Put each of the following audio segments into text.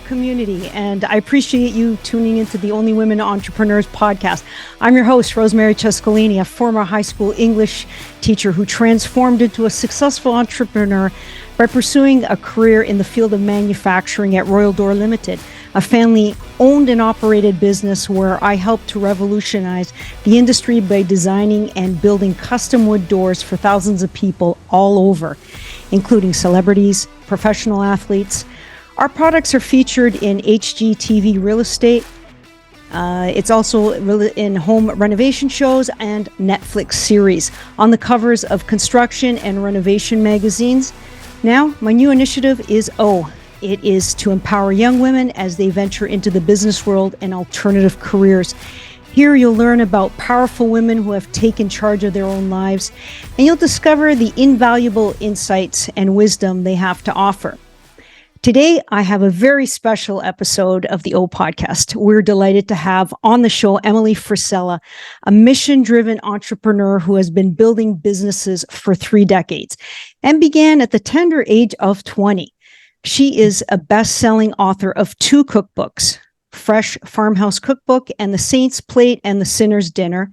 community, and I appreciate you tuning into the Only Women Entrepreneurs podcast. I'm your host, Rosemary Cescolini, a former high school English teacher who transformed into a successful entrepreneur by pursuing a career in the field of manufacturing at Royal Door Limited, a family-owned and operated business where I helped to revolutionize the industry by designing and building custom wood doors for thousands of people all over, including celebrities, professional athletes. Our products are featured in HGTV real estate. It's also in home renovation shows and Netflix series, on the covers of construction and renovation magazines. Now, my new initiative is it is to empower young women as they venture into the business world and alternative careers. Here you'll learn about powerful women who have taken charge of their own lives, and you'll discover the invaluable insights and wisdom they have to offer. Today, I have a very special episode of the podcast. We're delighted to have on the show Emily Frisella, a mission-driven entrepreneur who has been building businesses for 3 decades and began at the tender age of 20. She is a best-selling author of 2 cookbooks, Fresh Farmhouse Cookbook and The Saint's Plate and The Sinner's Dinner,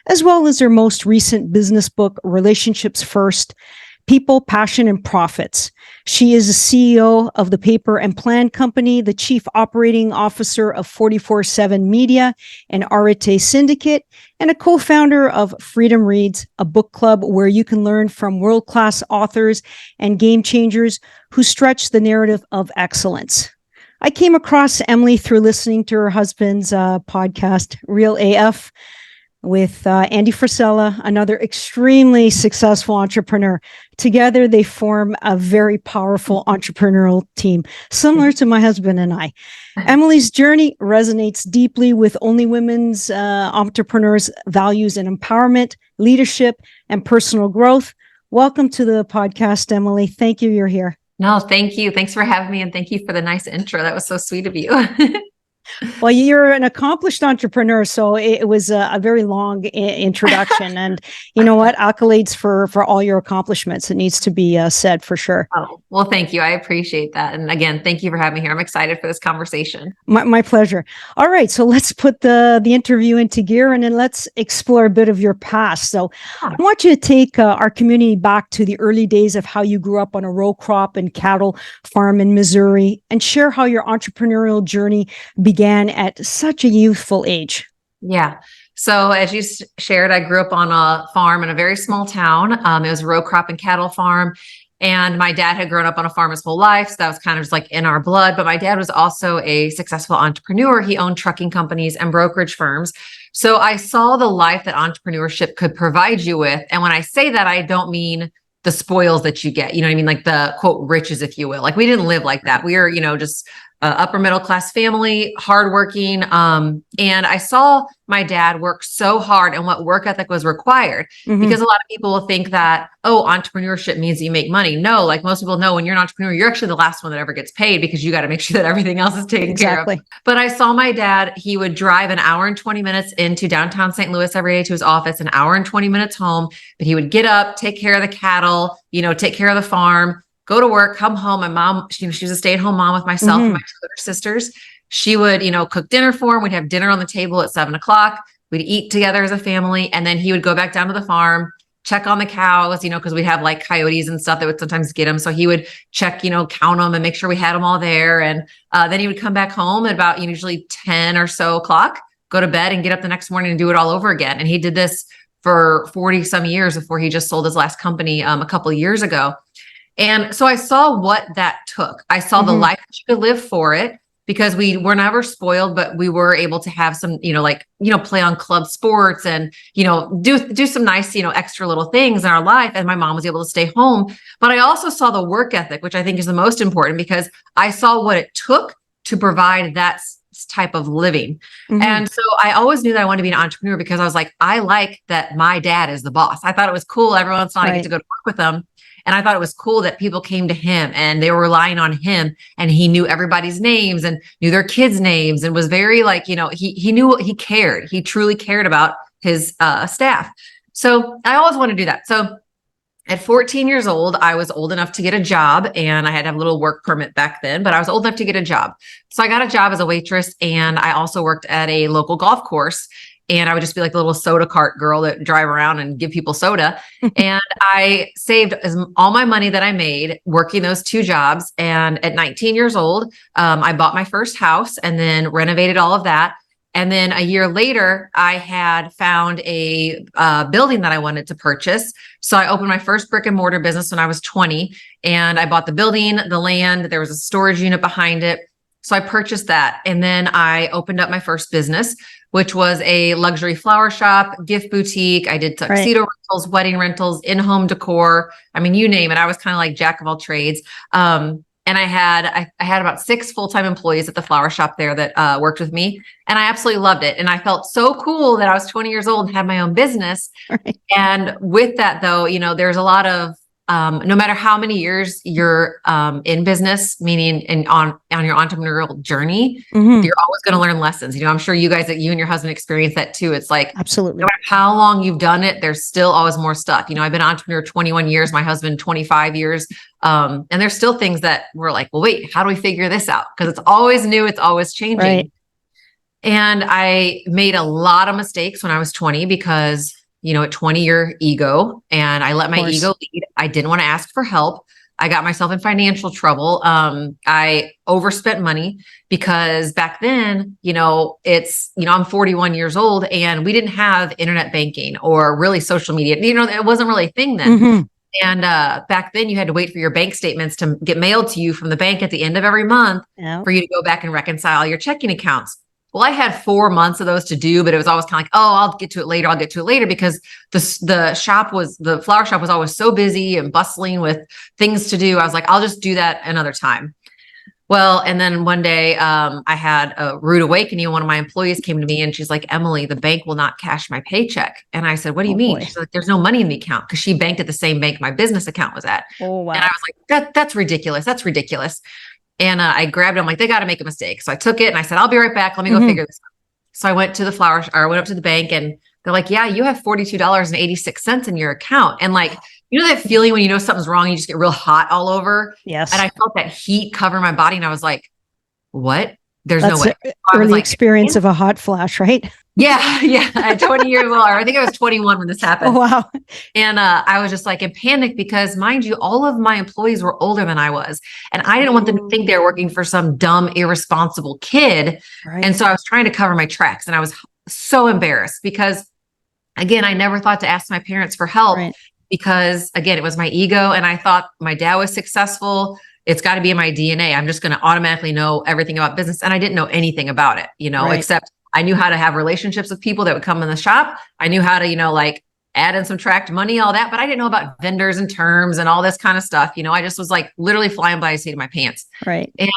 as well as her most recent business book, Relationships First, People, Passion, and Profits. She is the CEO of the Paper and Plan Company, the Chief Operating Officer of 24/7 Media and Arete Syndicate, and a co-founder of Freedom Reads, a book club where you can learn from world-class authors and game changers who stretch the narrative of excellence. I came across Emily through listening to her husband's podcast, Real AF, with Andy Frisella, another extremely successful entrepreneur. Together, they form a very powerful entrepreneurial team, similar to my husband and I. Emily's journey resonates deeply with Only Women's entrepreneurs' values and empowerment, leadership, and personal growth. Welcome to the podcast, Emily. Thank you. You're here. No, thank you. Thanks for having me. And thank you for the nice intro. That was so sweet of you. Well, you're an accomplished entrepreneur, so it was a very long introduction. And you know what? Accolades for all your accomplishments. It needs to be said for sure. Oh, well, thank you. I appreciate that. And again, thank you for having me here. I'm excited for this conversation. My pleasure. All right, so let's put the interview into gear and then let's explore a bit of your past. So I want you to take our community back to the early days of how you grew up on a row crop and cattle farm in Missouri and share how your entrepreneurial journey began at such a youthful age. Yeah. So as you shared, I grew up on a farm in a very small town. It was a row crop and cattle farm. And my dad had grown up on a farm his whole life. So that was kind of just like in our blood. But my dad was also a successful entrepreneur. He owned trucking companies and brokerage firms. So I saw the life that entrepreneurship could provide you with. And when I say that, I don't mean the spoils that you get, you know what I mean? Like the quote, riches, if you will. Like we didn't live like that. We were, just upper middle class family, hardworking. And I saw my dad work so hard and what work ethic was required, because a lot of people will think that, entrepreneurship means you make money. No, like most people know, when you're an entrepreneur, you're actually the last one that ever gets paid because you got to make sure that everything else is taken care of. But I saw my dad, he would drive an hour and 20 minutes into downtown St. Louis every day to his office, an hour and 20 minutes home, but he would get up, take care of the cattle, take care of the farm, go to work, come home. My mom, she was a stay-at-home mom with myself and my 2 other sisters. She would, cook dinner for him. We'd have dinner on the table at 7:00. We'd eat together as a family. And then he would go back down to the farm, check on the cows, because we'd have like coyotes and stuff that would sometimes get him. So he would check, count them and make sure we had them all there. And then he would come back home at about usually 10 or so o'clock, go to bed and get up the next morning and do it all over again. And he did this for 40 some years before he just sold his last company a couple of years ago. And so I saw what that took. I saw the life that you could live for it, because we were never spoiled, but we were able to have some, play on club sports and, do some nice, extra little things in our life. And my mom was able to stay home. But I also saw the work ethic, which I think is the most important, because I saw what it took to provide that type of living. And so I always knew that I wanted to be an entrepreneur, because I was like, I like that my dad is the boss. I thought it was cool. Every once in a while I get to go to work with him. And I thought it was cool that people came to him and they were relying on him, and he knew everybody's names and knew their kids' names and was very he knew what he cared. He truly cared about his staff. So I always wanted to do that. So At 14 years old, I was old enough to get a job, and I had to have a little work permit back then, but I was old enough to get a job. So I got a job as a waitress, and I also worked at a local golf course. And I would just be like the little soda cart girl that drive around and give people soda. And I saved all my money that I made working those two jobs. And at 19 years old, I bought my first house and then renovated all of that. And then a year later, I had found a building that I wanted to purchase. So I opened my first brick and mortar business when I was 20, and I bought the building, the land. There was a storage unit behind it. So I purchased that. And then I opened up my first business, which was a luxury flower shop, gift boutique. I did tuxedo rentals, wedding rentals, in-home decor. I mean, you name it. I was kind of like jack of all trades. And I had about 6 full-time employees at the flower shop there that worked with me. And I absolutely loved it. And I felt so cool that I was 20 years old and had my own business. Right. And with that, though, there's a lot of, no matter how many years you're in business, meaning on your entrepreneurial journey, you're always going to learn lessons. I'm sure you and your husband experience that too. It's like, absolutely, no matter how long you've done it, there's still always more stuff. I've been an entrepreneur 21 years, my husband 25 years. And there's still things that we're like, well, wait, how do we figure this out? Because it's always new. It's always changing. Right. And I made a lot of mistakes when I was 20 because at 20, your ego, and I let my ego lead. I didn't want to ask for help. I got myself in financial trouble. I overspent money because back then, I'm 41 years old and we didn't have internet banking or really social media. It wasn't really a thing then. And back then you had to wait for your bank statements to get mailed to you from the bank at the end of every month for you to go back and reconcile your checking accounts. Well, I had 4 months of those to do, but it was always kind of like, oh, I'll get to it later because the flower shop was always so busy and bustling with things to do. I was like, I'll just do that another time. Well, and then one day I had a rude awakening. One of my employees came to me and she's like, Emily, the bank will not cash my paycheck. And I said, what do you mean? She's like, there's no money in the account, because she banked at the same bank my business account was at. Oh, wow. And I was like, that's ridiculous. That's ridiculous. And I grabbed it. I'm like, they got to make a mistake. So I took it and I said, I'll be right back. Let me go figure this out. So I went to I went up to the bank and they're like, yeah, you have $42.86 in your account. And like, that feeling when something's wrong, you just get real hot all over. Yes. And I felt that heat cover my body. And I was like, what? There's no way. Early experience of a hot flash, right? Yeah. Yeah. At 20 years old, I think I was 21 when this happened. Oh, wow. And I was just like in panic because, mind you, all of my employees were older than I was. And I didn't want them to think they were working for some dumb, irresponsible kid. Right. And so I was trying to cover my tracks. And I was so embarrassed because, again, I never thought to ask my parents for help because, again, it was my ego. And I thought my dad was successful. It's got to be in my DNA. I'm just going to automatically know everything about business. And I didn't know anything about it, except I knew how to have relationships with people that would come in the shop. I knew how to, add and subtract money, all that, but I didn't know about vendors and terms and all this kind of stuff. I just was like literally flying by the seat of my pants. Right. And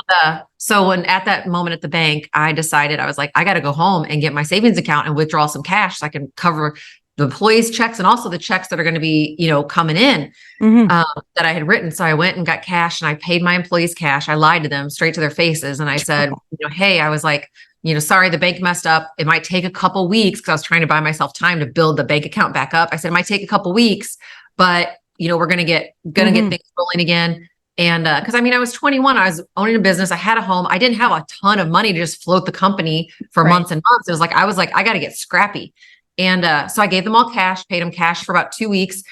so when at that moment at the bank, I decided, I was like, I got to go home and get my savings account and withdraw some cash so I can cover the employees' checks and also the checks that are going to be, coming in that I had written. So I went and got cash and I paid my employees cash. I lied to them straight to their faces. And I said, hey, I was like, sorry, the bank messed up. It might take a couple weeks, because I was trying to buy myself time to build the bank account back up. I said, it might take a couple weeks, but we're going to get things rolling again. And because I was 21, I was owning a business. I had a home. I didn't have a ton of money to just float the company for months and months. It was like, I was like, I got to get scrappy. And so I gave them all cash, paid them cash for about 2 weeks.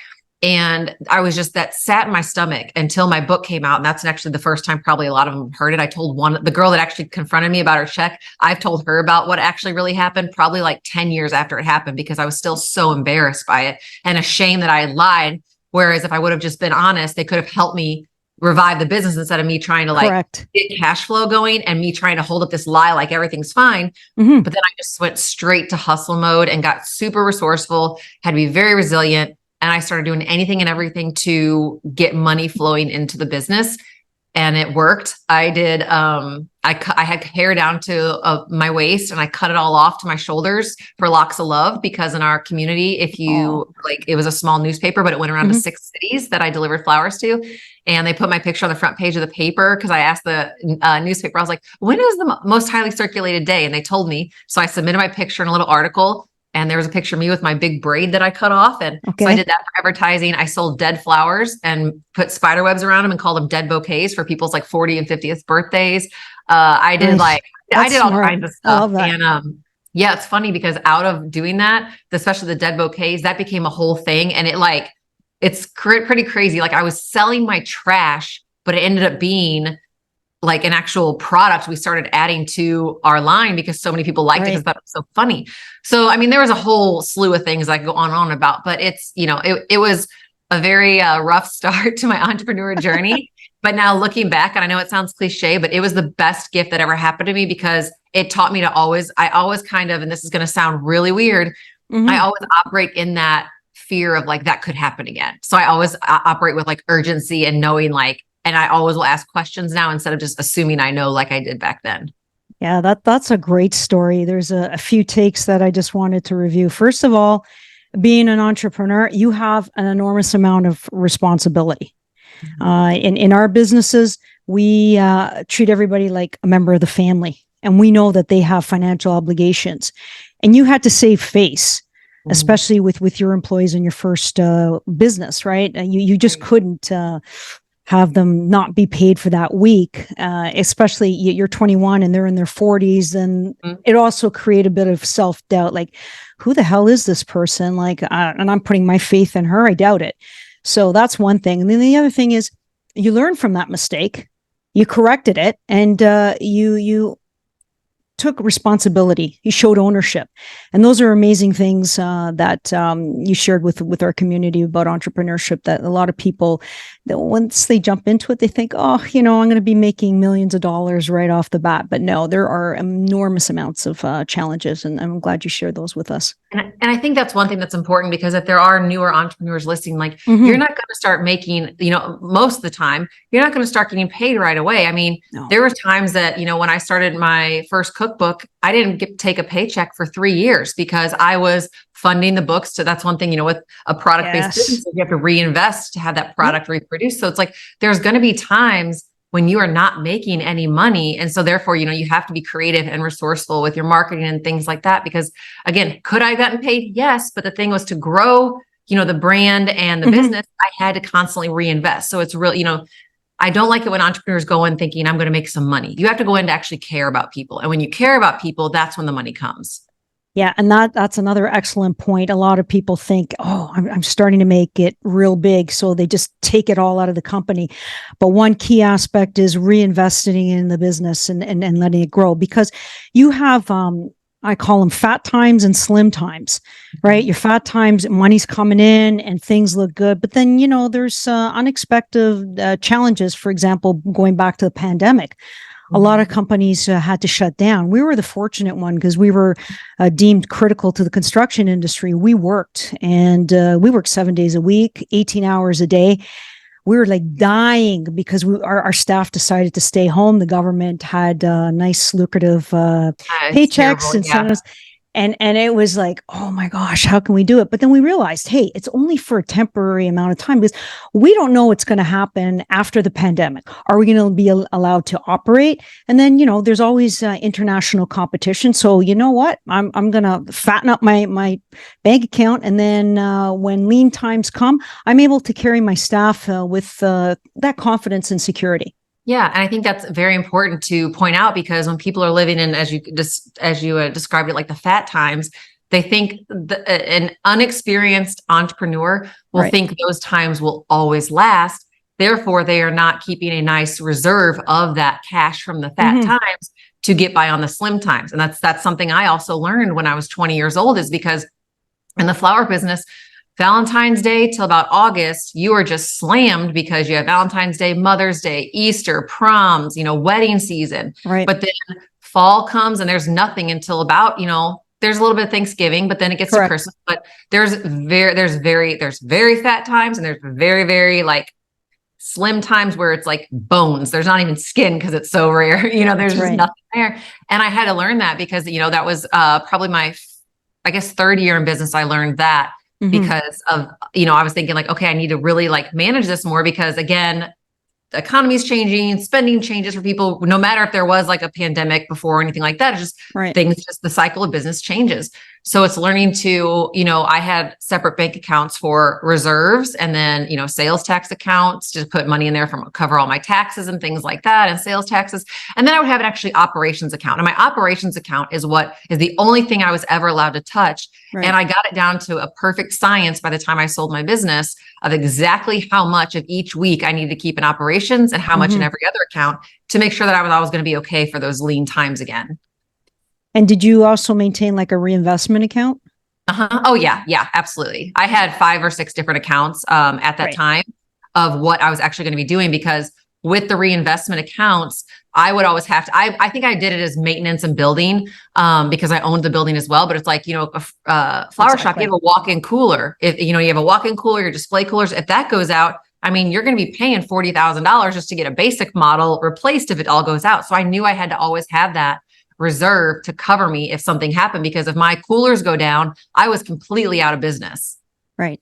And I was just, that sat in my stomach until my book came out. And that's actually the first time probably a lot of them heard it. I told the girl that actually confronted me about her check, I've told her about what actually really happened probably like 10 years after it happened, because I was still so embarrassed by it and ashamed that I had lied. Whereas if I would have just been honest, they could have helped me revive the business instead of me trying to get cash flow going and me trying to hold up this lie like everything's fine. But then I just went straight to hustle mode and got super resourceful, had to be very resilient. And I started doing anything and everything to get money flowing into the business. And it worked. I did. I had hair down to my waist and I cut it all off to my shoulders for locks of love, because in our community, if you it was a small newspaper, but it went around to 6 cities that I delivered flowers to. And they put my picture on the front page of the paper, because I asked the newspaper, I was like, when is the most highly circulated day? And they told me. So I submitted my picture in a little article. And there was a picture of me with my big braid that I cut off. And so I did that for advertising. I sold dead flowers and put spider webs around them and called them dead bouquets for people's like 40 and 50th birthdays. I did I did all kinds of stuff. I love that. And yeah, it's funny because out of doing that, especially the dead bouquets, that became a whole thing. And it's pretty crazy. Like I was selling my trash, but it ended up being like an actual product we started adding to our line because so many people liked it because that was so funny. So, I mean, there was a whole slew of things I could go on and on about, but it's, it was a very rough start to my entrepreneur journey. But now looking back, and I know it sounds cliche, but it was the best gift that ever happened to me because it taught me to I always kind of, and this is going to sound really weird, I always operate in that fear of like, that could happen again. So I always operate with like urgency and knowing like, and I always will ask questions now instead of just assuming I know like I did back then. Yeah, that's a great story. There's a few takes that I just wanted to review. First of all, being an entrepreneur, you have an enormous amount of responsibility. In our businesses, we treat everybody like a member of the family, and we know that they have financial obligations. And you had to save face, especially with your employees in your first business, right? You just couldn't have them not be paid for that week, especially you're 21 and they're in their 40s. And it also created a bit of self-doubt, like, who the hell is this person? Like, and I'm putting my faith in her. I doubt it. So that's one thing. And then the other thing is you learn from that mistake, you corrected it, and you took responsibility. You showed ownership. And those are amazing things that you shared with our community about entrepreneurship, that a lot of people, that once they jump into it, they think, oh, I'm going to be making millions of dollars right off the bat. But no, there are enormous amounts of challenges. And I'm glad you shared those with us. And I think that's one thing that's important, because if there are newer entrepreneurs listening, like you're not going to start making, most of the time, you're not going to start getting paid right away. I mean, there were times that, when I started my first cookbook, I didn't take a paycheck for 3 years because I was funding the books. So that's one thing, with a product-based business, you have to reinvest to have that product reproduced. So it's like, there's going to be times when you are not making any money. And so therefore, you have to be creative and resourceful with your marketing and things like that. Because again, could I have gotten paid? Yes. But the thing was to grow, the brand and the business, I had to constantly reinvest. So it's really, I don't like it when entrepreneurs go in thinking I'm going to make some money. You have to go in to actually care about people. And when you care about people, that's when the money comes. Yeah. And that's another excellent point. A lot of people think, oh, I'm starting to make it real big. So they just take it all out of the company. But one key aspect is reinvesting in the business and letting it grow, because you have, I call them fat times and slim times, right? Your fat times, money's coming in and things look good. But then, there's unexpected challenges. For example, going back to the pandemic, a lot of companies had to shut down. We were the fortunate one because we were deemed critical to the construction industry. We worked 7 days a week, 18 hours a day. We were like dying because our staff decided to stay home. The government had nice, lucrative paychecks, incentives. And it was like, oh my gosh, how can we do it? But then we realized, hey, it's only for a temporary amount of time, because we don't know what's going to happen after the pandemic. Are we going to be allowed to operate? And then, there's always international competition. So you know what? I'm going to fatten up my bank account. And then when lean times come, I'm able to carry my staff with that confidence and security. Yeah. And I think that's very important to point out, because when people are living in, as you described it, like the fat times, they think an unexperienced entrepreneur will think those times will always last. Therefore, they are not keeping a nice reserve of that cash from the fat times to get by on the slim times. And that's something I also learned when I was 20 years old, is because in the flower business, Valentine's Day till about August, you are just slammed because you have Valentine's Day, Mother's Day, Easter, proms, wedding season. Right. But then fall comes and there's nothing until about, there's a little bit of Thanksgiving, but then it gets to Christmas. But there's very fat times, and there's very, very like slim times where it's like bones. There's not even skin because it's so rare. There's just nothing there. And I had to learn that because, that was probably my, I guess, third year in business. I learned that. Because of, I was thinking like, okay, I need to really like manage this more, because again, the economy is changing, spending changes for people, no matter if there was like a pandemic before or anything like that. It's just things, just the cycle of business changes. So it's learning to, I had separate bank accounts for reserves and then, sales tax accounts to put money in there from cover all my taxes and things like that and sales taxes. And then I would have an actually operations account. And my operations account is what is the only thing I was ever allowed to touch. Right. And I got it down to a perfect science by the time I sold my business of exactly how much of each week I needed to keep in operations and how much in every other account to make sure that I was always going to be okay for those lean times again. And did you also maintain like a reinvestment account? Oh yeah. Yeah, absolutely. I had 5 or 6 different accounts at that time of what I was actually going to be doing, because with the reinvestment accounts, I would always have to, I think I did it as maintenance and building because I owned the building as well. But it's like, a flower shop, you have a walk-in cooler. If, you have a walk-in cooler, your display coolers, if that goes out, I mean, you're going to be paying $40,000 just to get a basic model replaced if it all goes out. So I knew I had to always have that reserve to cover me if something happened, because if my coolers go down, I was completely out of business. Right.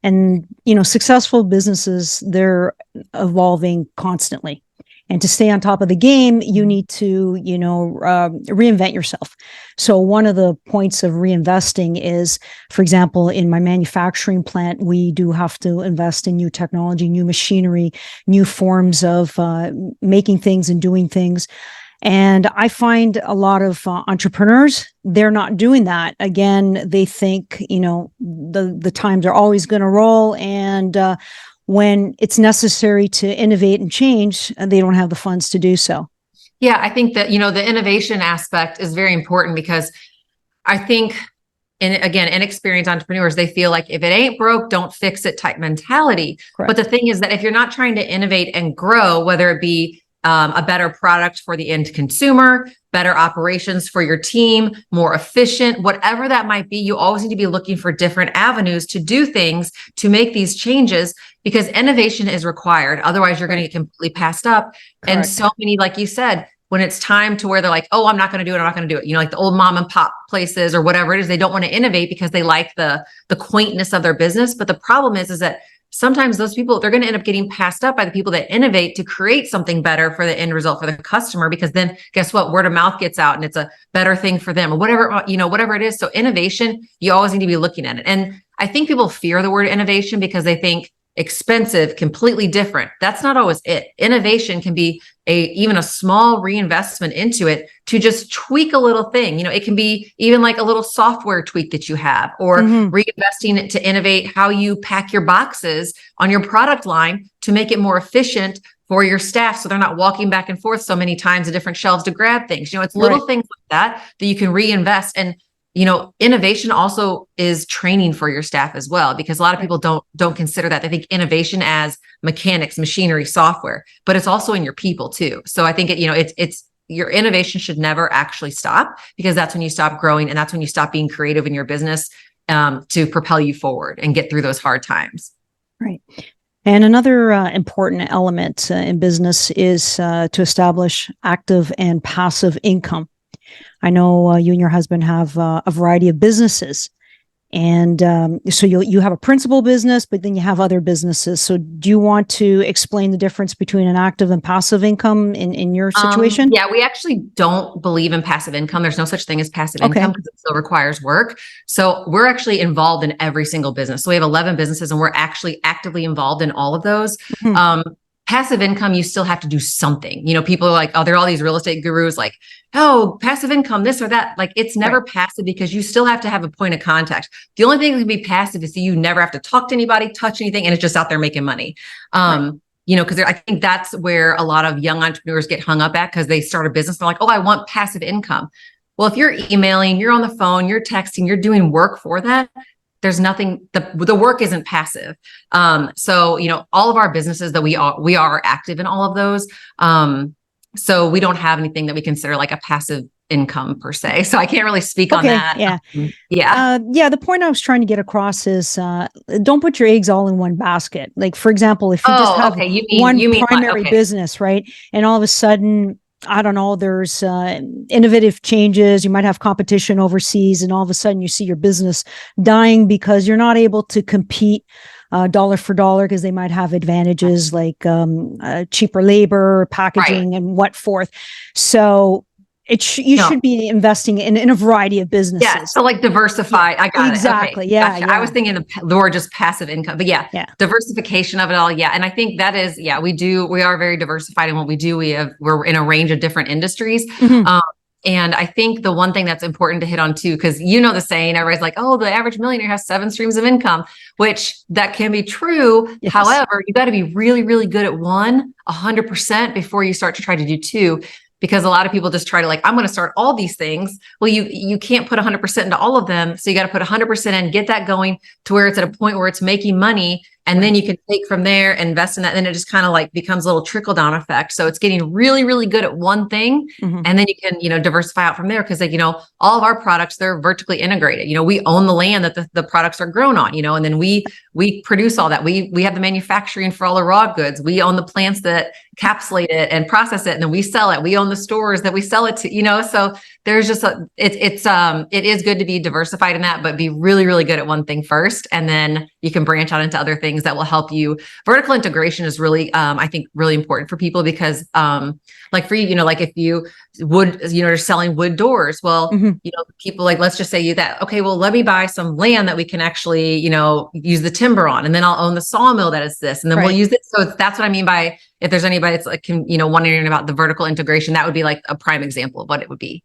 And, successful businesses, they're evolving constantly. And to stay on top of the game, you need to, reinvent yourself. So one of the points of reinvesting is, for example, in my manufacturing plant, we do have to invest in new technology, new machinery, new forms of making things and doing things. And I find a lot of entrepreneurs, they're not doing that. Again, they think, the times are always going to roll. And when it's necessary to innovate and change, they don't have the funds to do so. Yeah, I think that, the innovation aspect is very important, because I think, inexperienced entrepreneurs, they feel like if it ain't broke, don't fix it type mentality. Correct. But the thing is that if you're not trying to innovate and grow, whether it be a better product for the end consumer, better operations for your team, more efficient, whatever that might be, you always need to be looking for different avenues to do things to make these changes, because innovation is required. Otherwise, you're going to get completely passed up. Correct. And so many, like you said, when it's time to where they're like, oh, I'm not going to do it, I'm not going to do it. Like the old mom and pop places or whatever it is, they don't want to innovate because they like the quaintness of their business. But the problem is that sometimes those people, they're going to end up getting passed up by the people that innovate to create something better for the end result for the customer, because then guess what? Word of mouth gets out and it's a better thing for them or whatever, whatever it is. So innovation, you always need to be looking at it. And I think people fear the word innovation because they think expensive, completely different. That's not always it. Innovation can be even a small reinvestment into it to just tweak a little thing. It can be even like a little software tweak that you have, or reinvesting to innovate how you pack your boxes on your product line to make it more efficient for your staff, so they're not walking back and forth so many times to different shelves to grab things. It's little things like that you can reinvest. And innovation also is training for your staff as well, because a lot of people don't consider that. They think innovation as mechanics, machinery, software, but it's also in your people too. So I think it's your innovation should never actually stop, because that's when you stop growing, and that's when you stop being creative in your business to propel you forward and get through those hard times. Right. And another important element in business is to establish active and passive income. I know you and your husband have a variety of businesses, and so you have a principal business, but then you have other businesses. So do you want to explain the difference between an active and passive income in your situation? Yeah, we actually don't believe in passive income. There's no such thing as passive income because it still requires work. So we're actually involved in every single business. So we have 11 businesses and we're actually actively involved in all of those. Passive income, you still have to do something. People are like, oh, there are all these real estate gurus like, oh, passive income, this or that. Like, it's never passive, because you still have to have a point of contact. The only thing that can be passive is that you never have to talk to anybody, touch anything, and it's just out there making money. Because I think that's where a lot of young entrepreneurs get hung up at, because they start a business. They're like, oh, I want passive income. Well, if you're emailing, you're on the phone, you're texting, you're doing work for that, there's nothing, the work isn't passive. So, all of our businesses that we are active in all of those. So we don't have anything that we consider like a passive income per se. So I can't really speak on that. Yeah. The point I was trying to get across is don't put your eggs all in one basket. Like, for example, if you just have one primary business, right? And all of a sudden, I don't know, there's innovative changes. You might have competition overseas, and all of a sudden you see your business dying because you're not able to compete dollar for dollar, because they might have advantages like cheaper labor, packaging, and what forth. So You No. should be investing in a variety of businesses. Yeah. So like diversify. I got exactly. it. Okay. Yeah, Gotcha. I was thinking the word just passive income, but yeah, diversification of it all. Yeah. And I think that is, we are very diversified in what we do. We're in a range of different industries. Mm-hmm. And I think the one thing that's important to hit on too, because you know the saying, everybody's like, oh, the average millionaire has 7 streams of income, which that can be true. Yes. However, you got to be really, really good at 100% before you start to try to do 2. Because a lot of people just try to like, I'm going to start all these things. Well, you can't put 100% into all of them. So you got to put 100% in, get that going to where it's at a point where it's making money. And then you can take from there, invest in that. And then it just kind of like becomes a little trickle down effect. So it's getting really, really good at one thing. Mm-hmm. And then you can, diversify out from there. Cause like, all of our products, they're vertically integrated. We own the land that the products are grown on, and then we produce all that. We have the manufacturing for all the raw goods. We own the plants that capsulate it and process it. And then we sell it. We own the stores that we sell it to, so there's just it is good to be diversified in that, but be really, really good at one thing first. And then you can branch out into other things that will help you. Vertical integration is really, I think, really important for people because, like for you, like if you are selling wood doors, well, people like, let's just say okay, well, let me buy some land that we can actually, use the timber on, and then I'll own the sawmill that is this, and then we'll use it. So that's what I mean by, if there's anybody that's like, wondering about the vertical integration, that would be like a prime example of what it would be.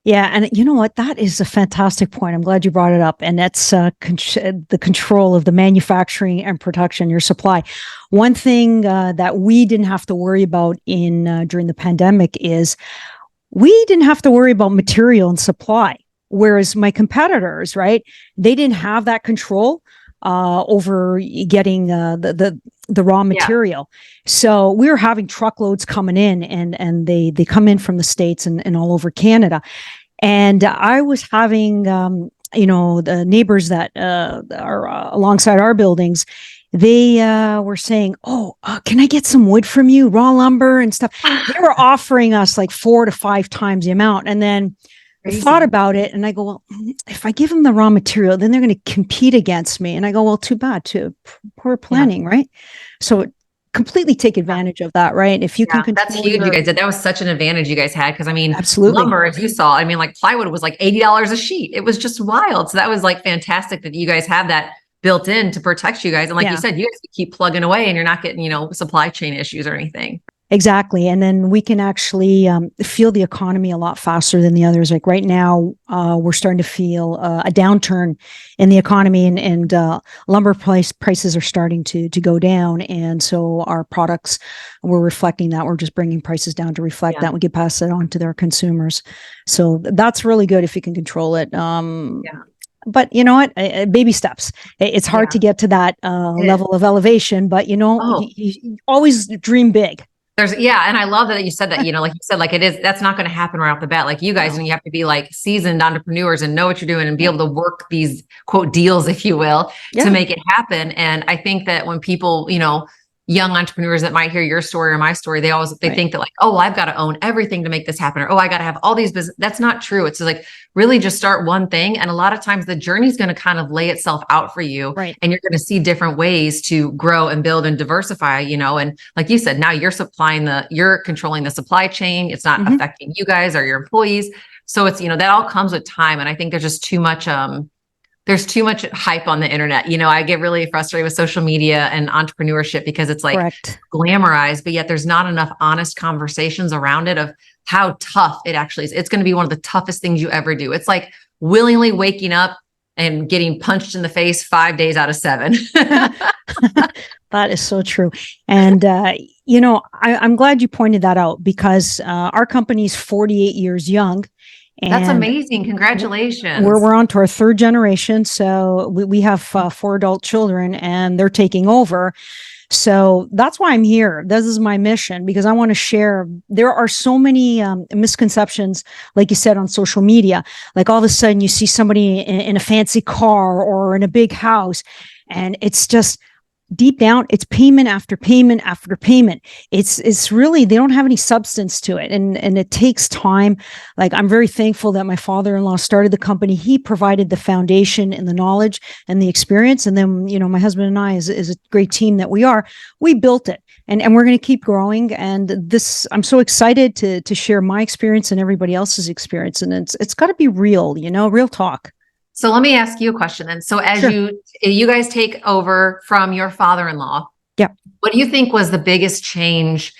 Yeah. And you know what? That is a fantastic point. I'm glad you brought it up. And that's the control of the manufacturing and production, your supply. One thing that we didn't have to worry about during the pandemic is we didn't have to worry about material and supply. Whereas my competitors, right, they didn't have that control over getting the raw material. So we were having truckloads coming in, and they come in from the States and all over Canada. And I was having, the neighbors that are alongside our buildings, they were saying, can I get some wood from you, raw lumber and stuff? They were offering us like 4 to 5 times the amount. And then I thought about it, and I go, well, if I give them the raw material, then they're going to compete against me. And I go, well, too bad, poor planning, right? So completely take advantage of that, right? If you can control, that's huge. You guys did. That was such an advantage you guys had. Cause I mean, absolutely. Lumber, as you saw, I mean, like plywood was like $80 a sheet. It was just wild. So that was like fantastic that you guys have that built in to protect you guys. And like you said, you guys keep plugging away and you're not getting, supply chain issues or anything. Exactly. And then we can actually feel the economy a lot faster than the others. Like right now, we're starting to feel a downturn in the economy, and lumber prices are starting to go down. And so our products, we're reflecting that. We're just bringing prices down to reflect that. We can pass it on to their consumers. So that's really good if you can control it. But you know what? Baby steps. It's hard to get to that level of elevation, but you always dream big. And I love that you said that, like you said, like that's not going to happen right off the bat. Like you guys, and you have to be like seasoned entrepreneurs and know what you're doing and be able to work these quote deals, if you will, to make it happen. And I think that when people, young entrepreneurs that might hear your story or my story, they think that like, oh, well, I've got to own everything to make this happen. Or, oh, I got to have all these business. That's not true. It's like really just start one thing. And a lot of times the journey is going to kind of lay itself out for you. Right. And you're going to see different ways to grow and build and diversify, and like you said, now you're controlling the supply chain. It's not affecting you guys or your employees. So it's, that all comes with time. And I think there's just too much, there's too much hype on the internet. I get really frustrated with social media and entrepreneurship because it's like glamorized, but yet there's not enough honest conversations around it of how tough it actually is. It's going to be one of the toughest things you ever do. It's like willingly waking up and getting punched in the face 5 days out of 7. That is so true. And, I'm glad you pointed that out because our company's 48 years young. And that's amazing. Congratulations. We're on to our 3rd generation. So we have 4 adult children and they're taking over. So that's why I'm here. This is my mission because I want to share. There are so many misconceptions, like you said, on social media. Like all of a sudden you see somebody in a fancy car or in a big house and it's just, deep down, it's payment after payment after payment. It's really, they don't have any substance to it. And it takes time. Like, I'm very thankful that my father-in-law started the company. He provided the foundation and the knowledge and the experience. And then, my husband and I, is a great team that we built it. And we're going to keep growing. And I'm so excited to share my experience and everybody else's experience. And it's got to be real, real talk. So let me ask you a question then. So as Sure. you guys take over from your father-in-law, Yep. what do you think was the biggest change?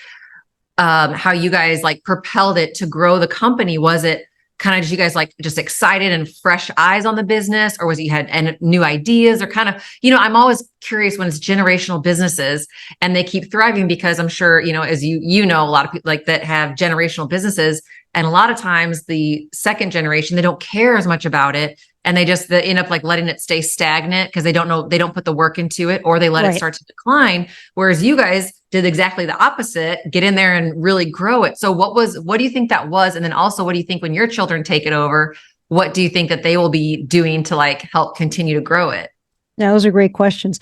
How you guys like propelled it to grow the company? Was it kind of, did you guys like just excited and fresh eyes on the business, or was it you had new ideas, or kind of, I'm always curious when it's generational businesses and they keep thriving, because I'm sure, as a lot of people like that have generational businesses, and a lot of times the second generation, they don't care as much about it. And they end up like letting it stay stagnant because they don't put the work into it, or they let it start to decline. Whereas you guys did exactly the opposite, get in there and really grow it. So what do you think that was? And then also, what do you think when your children take it over, what do you think that they will be doing to like help continue to grow it? Yeah, those are great questions.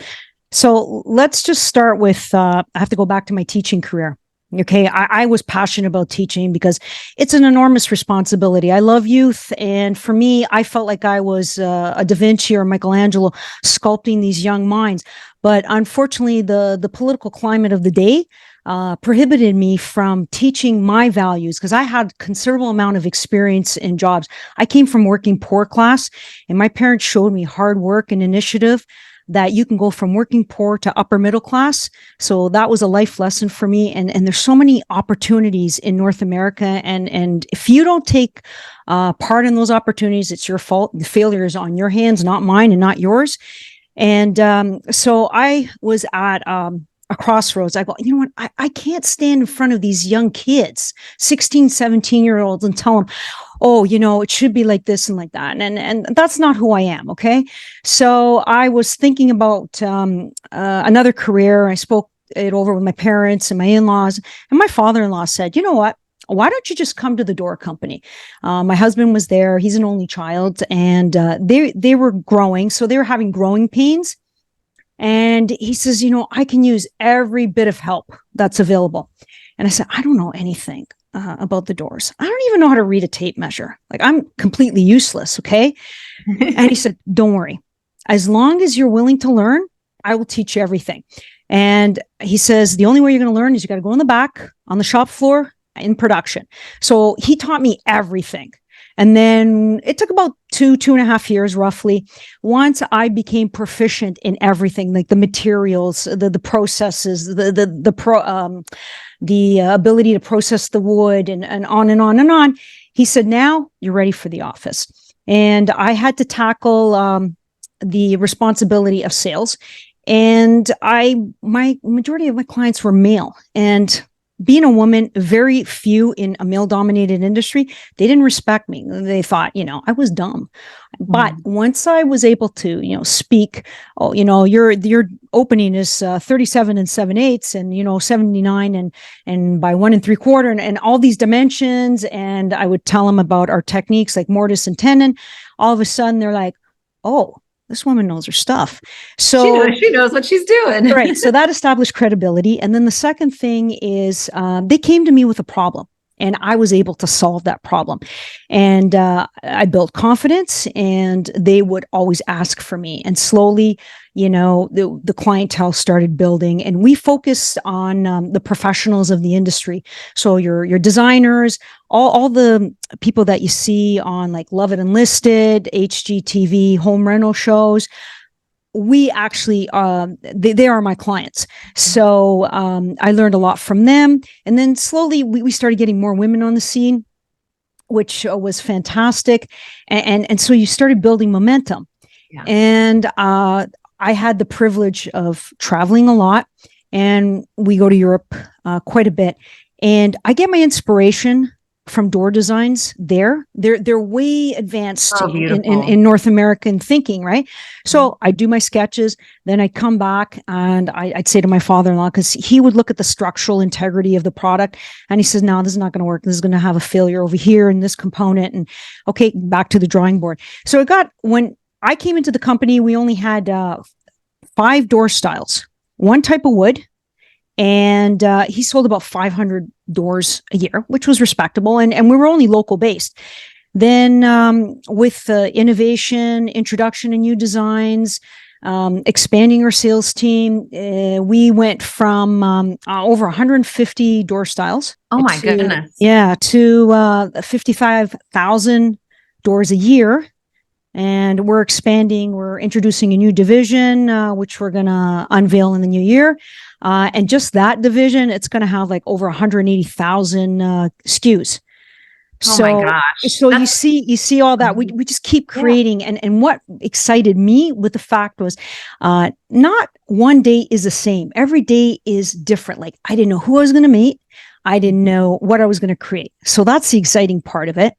So let's just start with, I have to go back to my teaching career. Okay. I was passionate about teaching because it's an enormous responsibility. I love youth. And for me, I felt like I was a Da Vinci or Michelangelo sculpting these young minds. But unfortunately, the political climate of the day prohibited me from teaching my values, because I had considerable amount of experience in jobs. I came from working poor class, and my parents showed me hard work and initiative, that you can go from working poor to upper middle class. So that was a life lesson for me. And there's so many opportunities in North America. And if you don't take part in those opportunities, it's your fault. The failure is on your hands, not mine and not yours. And so I was at a crossroads. I go, you know what? I can't stand in front of these young kids, 16, 17-year-olds, and tell them, oh, it should be like this and like that. And that's not who I am. Okay. So I was thinking about another career. I spoke it over with my parents and my in-laws, and my father-in-law said, you know what? Why don't you just come to the door company? My husband was there. He's an only child, and they were growing. So they were having growing pains. And he says, I can use every bit of help that's available. And I said, I don't know anything about the doors. I don't even know how to read a tape measure. Like, I'm completely useless. Okay. And he said, don't worry. As long as you're willing to learn, I will teach you everything. And he says, the only way you're going to learn is you got to go in the back on the shop floor in production. So he taught me everything. And then it took about 2.5 years roughly. Once I became proficient in everything, like the materials, the processes, the ability to process the wood, and on and on and on. He said, now you're ready for the office. And I had to tackle the responsibility of sales. And my majority of my clients were male. And being a woman, very few in a male-dominated industry, they didn't respect me. They thought, I was dumb. But once I was able to, speak, your opening is 37 and 7/8, and 79 and by 1 3/4, and all these dimensions. And I would tell them about our techniques like mortise and tenon. All of a sudden, they're like, "Oh, this woman knows her stuff." So she knows what she's doing. Right. So that established credibility. And then the second thing is they came to me with a problem, and I was able to solve that problem. And I built confidence, and they would always ask for me. And slowly, the clientele started building, and we focused on the professionals of the industry. So your designers, all the people that you see on like Love It Enlisted, HGTV, home rental shows. We actually, they are my clients. So I learned a lot from them. And then slowly we started getting more women on the scene, which was fantastic. And so you started building momentum. Yeah. And I had the privilege of traveling a lot, and we go to Europe quite a bit. And I get my inspiration from door designs there. They're way advanced in North American thinking, right? So I do my sketches, then I come back and I'd say to my father-in-law, because he would look at the structural integrity of the product, and he says, no, this is not going to work. This is going to have a failure over here in this component. And okay, back to the drawing board. So when I came into the company, we only had 5 door styles. one type of wood. And he sold about 500 doors a year, which was respectable. And we were only local based. Then with innovation, introduction of new designs, expanding our sales team, we went from over 150 door styles. Oh my goodness. Yeah, to 55,000 doors a year. And we're expanding. We're introducing a new division, which we're going to unveil in the new year. And just that division, it's going to have like over 180,000 SKUs. Oh my gosh. So you see all that. We just keep creating. And what excited me with the fact was not one day is the same. Every day is different. Like I didn't know who I was going to meet. I didn't know what I was going to create. So that's the exciting part of it.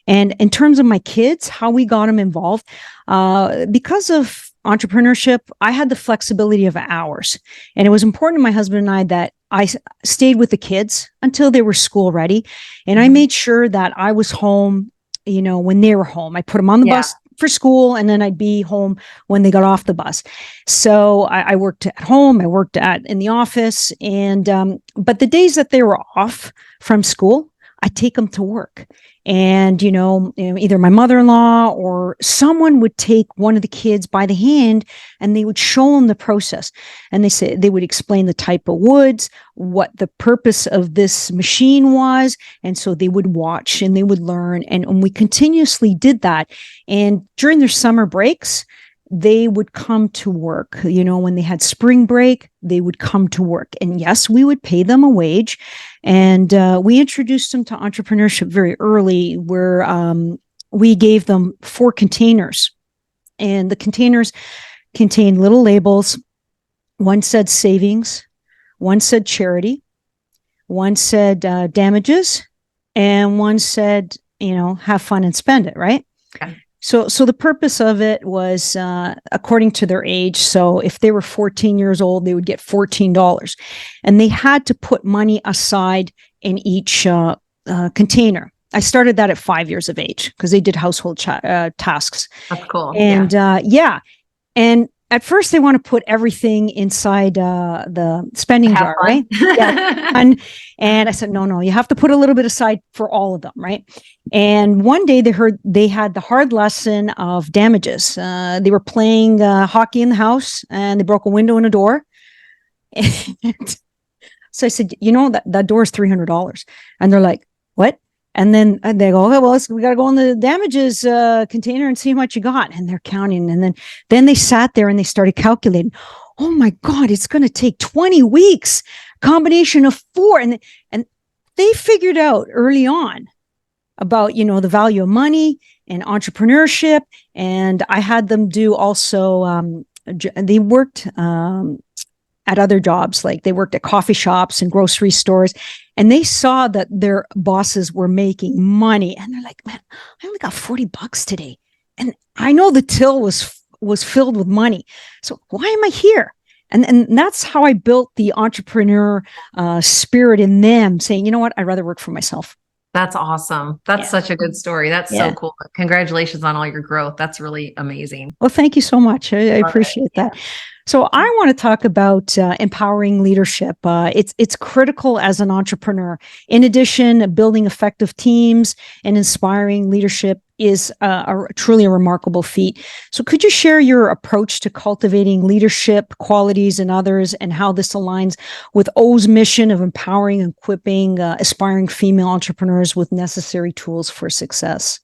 And in terms of my kids, how we got them involved, because of entrepreneurship, I had the flexibility of hours. And it was important to my husband and I that I stayed with the kids until they were school ready. And I made sure that I was home, when they were home. I put them on the bus for school, and then I'd be home when they got off the bus. So I worked at home, I worked in the office, and but the days that they were off from school, I take them to work. And, either my mother-in-law or someone would take one of the kids by the hand and they would show them the process. And they would explain the type of woods, what the purpose of this machine was. And so they would watch and they would learn. And we continuously did that. And during their summer breaks, they would come to work. When they had spring break, they would come to work. And yes, we would pay them a wage. And we introduced them to entrepreneurship very early, where we gave them 4 containers. And the containers contained little labels. One said savings, one said charity, one said damages, and one said, have fun and spend it, right? Okay. So the purpose of it was according to their age. So if they were 14 years old, they would get $14, and they had to put money aside in each container. I started that at 5 years of age because they did household tasks. That's cool. And and at first they want to put everything inside the spending jar, right? Yeah. And I said, no, you have to put a little bit aside for all of them, right? And one day they had the hard lesson of damages. They were playing hockey in the house and they broke a window and a door. And so I said, that door is $300. And they're like, what? And then they go, okay, well, we got to go in the damages container and see how much you got. And they're counting. And then they sat there and they started calculating. Oh my God, it's going to take 20 weeks, combination of 4. And they figured out early on about, the value of money and entrepreneurship. And I had them do also, they worked at other jobs, like they worked at coffee shops and grocery stores, and they saw that their bosses were making money. And they're like, man, I only got $40 today. And I know the till was filled with money. So why am I here? And that's how I built the entrepreneur spirit in them, saying, you know what, I'd rather work for myself. That's awesome. That's such a good story. That's so cool. Congratulations on all your growth. That's really amazing. Well, thank you so much. I appreciate that. So I want to talk about empowering leadership. It's critical as an entrepreneur. In addition, building effective teams and inspiring leadership is truly a remarkable feat. So could you share your approach to cultivating leadership qualities in others and how this aligns with O's mission of empowering and equipping aspiring female entrepreneurs with necessary tools for success?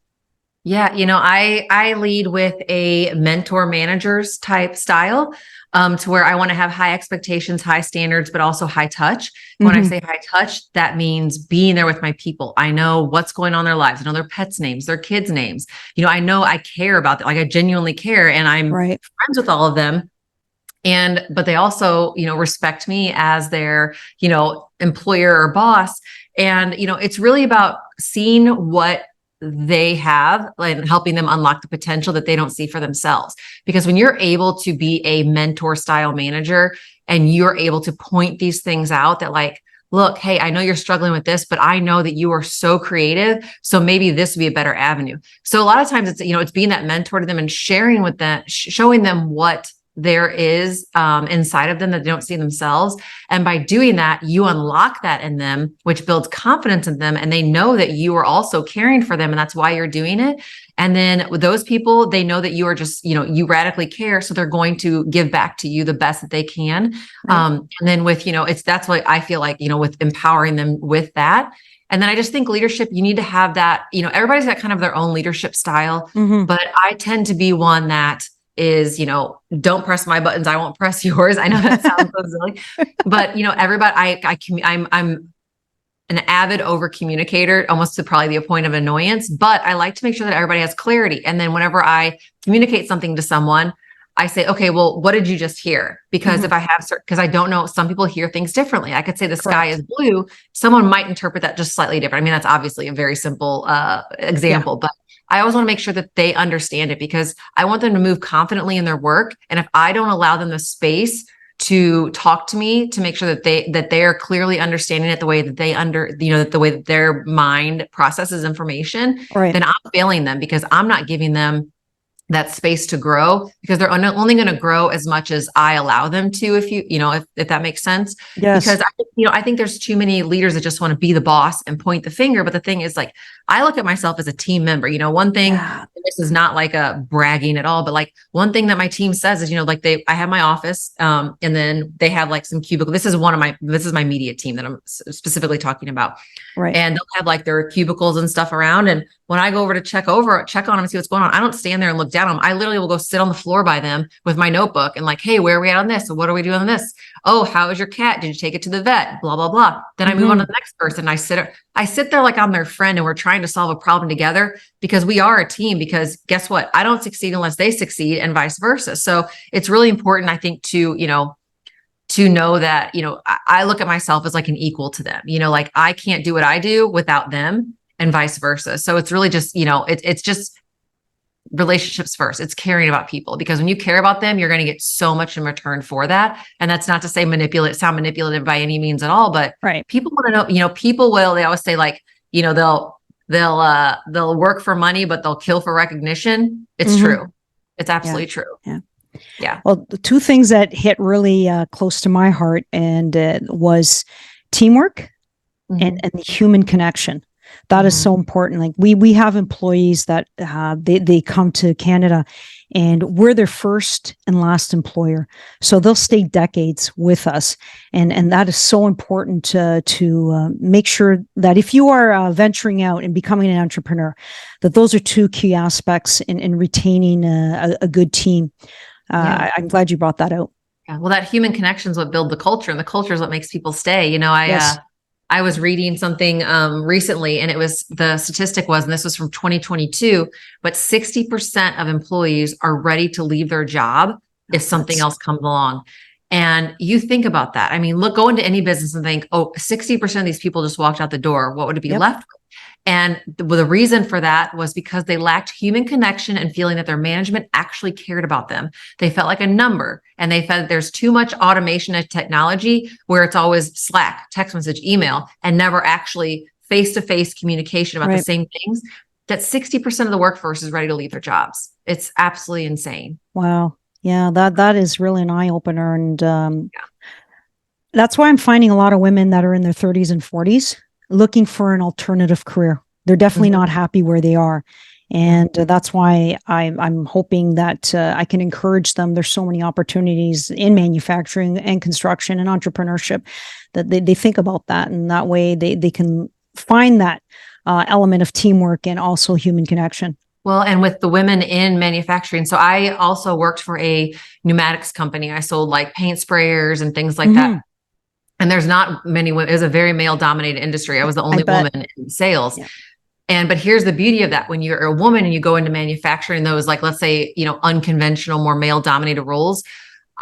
Yeah, I lead with a mentor managers type style. To where I want to have high expectations, high standards, but also high touch. When I say high touch, that means being there with my people. I know what's going on in their lives. I know their pets' names, their kids' names. I know I care about that. Like I genuinely care, and I'm friends with all of them. But they also, respect me as their, employer or boss. And, it's really about seeing what they have and helping them unlock the potential that they don't see for themselves. Because when you're able to be a mentor style manager and you're able to point these things out that like, look, hey, I know you're struggling with this, but I know that you are so creative. So maybe this would be a better avenue. So a lot of times it's, it's being that mentor to them and sharing with them, showing them what there is inside of them that they don't see themselves. And by doing that, you unlock that in them, which builds confidence in them. And they know that you are also caring for them. And that's why you're doing it. And then with those people, they know that you are just, you radically care. So they're going to give back to you the best that they can. Right. And then with, that's what I feel like, with empowering them with that. And then I just think leadership, you need to have that, everybody's got kind of their own leadership style, but I tend to be one that is, don't press my buttons, I won't press yours. I know that sounds so silly, but everybody, I'm an avid over communicator, almost to probably the point of annoyance, but I like to make sure that everybody has clarity. And then whenever I communicate something to someone, I say, okay, well, what did you just hear? Because if I have because I don't know, some people hear things differently. I could say the sky is blue. Someone might interpret that just slightly different. I mean, that's obviously a very simple example, but I always want to make sure that they understand it because I want them to move confidently in their work. And if I don't allow them the space to talk to me, to make sure that they are clearly understanding it the way that the way that their mind processes information, then I'm failing them because I'm not giving them that space to grow because they're only going to grow as much as I allow them to, if that makes sense. Yes. Because I think there's too many leaders that just want to be the boss and point the finger. But the thing is, like, I look at myself as a team member. One thing, this is not like a bragging at all, but like one thing that my team says is, I have my office, and then they have like some cubicle. This is my media team that I'm specifically talking about. Right. And they'll have like their cubicles and stuff around. And when I go over to check on them and see what's going on, I don't stand there and look down on them. I literally will go sit on the floor by them with my notebook and like, hey, where are we at on this? So what are we doing on this? Oh, how is your cat? Did you take it to the vet? Blah, blah, blah. Then I move on to the next person. I sit there like I'm their friend and we're trying to solve a problem together because we are a team, because guess what? I don't succeed unless they succeed and vice versa. So it's really important, I think, to know that, I look at myself as like an equal to them, like I can't do what I do without them and vice versa. So it's really just, it's just relationships first. It's caring about people, because when you care about them, you're going to get so much in return for that. And that's not to say sound manipulative by any means at all, but people want to know, people will, they always say like, they'll work for money, but they'll kill for recognition. It's true. It's absolutely true. Yeah. Well, the two things that hit really close to my heart and was teamwork and the human connection. That is so important. Like we have employees that they come to Canada and we're their first and last employer. So they'll stay decades with us. And that is so important to make sure that if you are venturing out and becoming an entrepreneur, that those are two key aspects in retaining a good team. I'm glad you brought that out. Yeah. Well, that human connection is what builds the culture, and the culture is what makes people stay. I was reading something recently, and the statistic was, and this was from 2022, but 60% of employees are ready to leave their job if something else comes along. And you think about that. I mean, go into any business and think, 60% of these people just walked out the door. What would it be left with? And the reason for that was because they lacked human connection and feeling that their management actually cared about them. They felt like a number, and they felt that there's too much automation and technology where it's always Slack, text message, email, and never actually face-to-face communication about the same things. That 60% of the workforce is ready to leave their jobs. It's absolutely insane. Wow. Yeah, that is really an eye-opener. And that's why I'm finding a lot of women that are in their 30s and 40s looking for an alternative career. They're definitely not happy where they are. And that's why I'm hoping that I can encourage them. There's so many opportunities in manufacturing and construction and entrepreneurship that they think about that. And that way they can find that element of teamwork and also human connection. Well, and with the women in manufacturing. So I also worked for a pneumatics company. I sold like paint sprayers and things like that. And there's not many women. It was a very male dominated industry. I was the only woman in sales. Yeah. But here's the beauty of that. When you're a woman and you go into manufacturing, those, like, let's say, unconventional, more male dominated roles,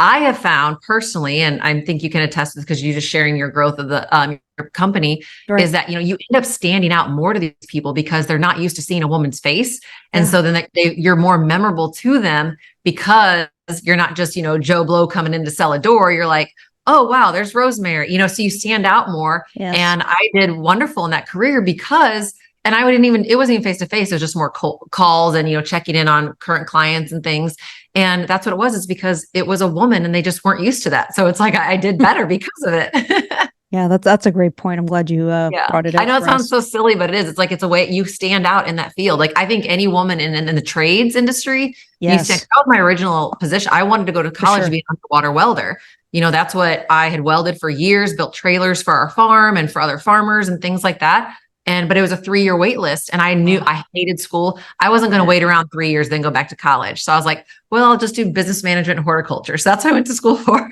I have found personally, and I think you can attest to this because you're just sharing your growth of the your company, is that, you end up standing out more to these people because they're not used to seeing a woman's face. And so then you're more memorable to them because you're not just, Joe Blow coming in to sell a door. You're like, oh, wow, there's Rosemary, so you stand out more. Yes. And I did wonderful in that career because and it wasn't even face to face. It was just more calls and, checking in on current clients and things. And that's what it was. It's because it was a woman and they just weren't used to that. So it's like, I did better because of it. Yeah, that's a great point. I'm glad you brought it up. I know it sounds so silly, but it is. It's like, it's a way you stand out in that field. Like I think any woman in the trades industry, that was my original position. I wanted to go to college to be an underwater welder. That's what I had welded for years, built trailers for our farm and for other farmers and things like that. But it was a 3-year wait list and I knew I hated school. I wasn't going to wait around 3 years, then go back to college. So I was like, well, I'll just do business management and horticulture. So that's what I went to school for.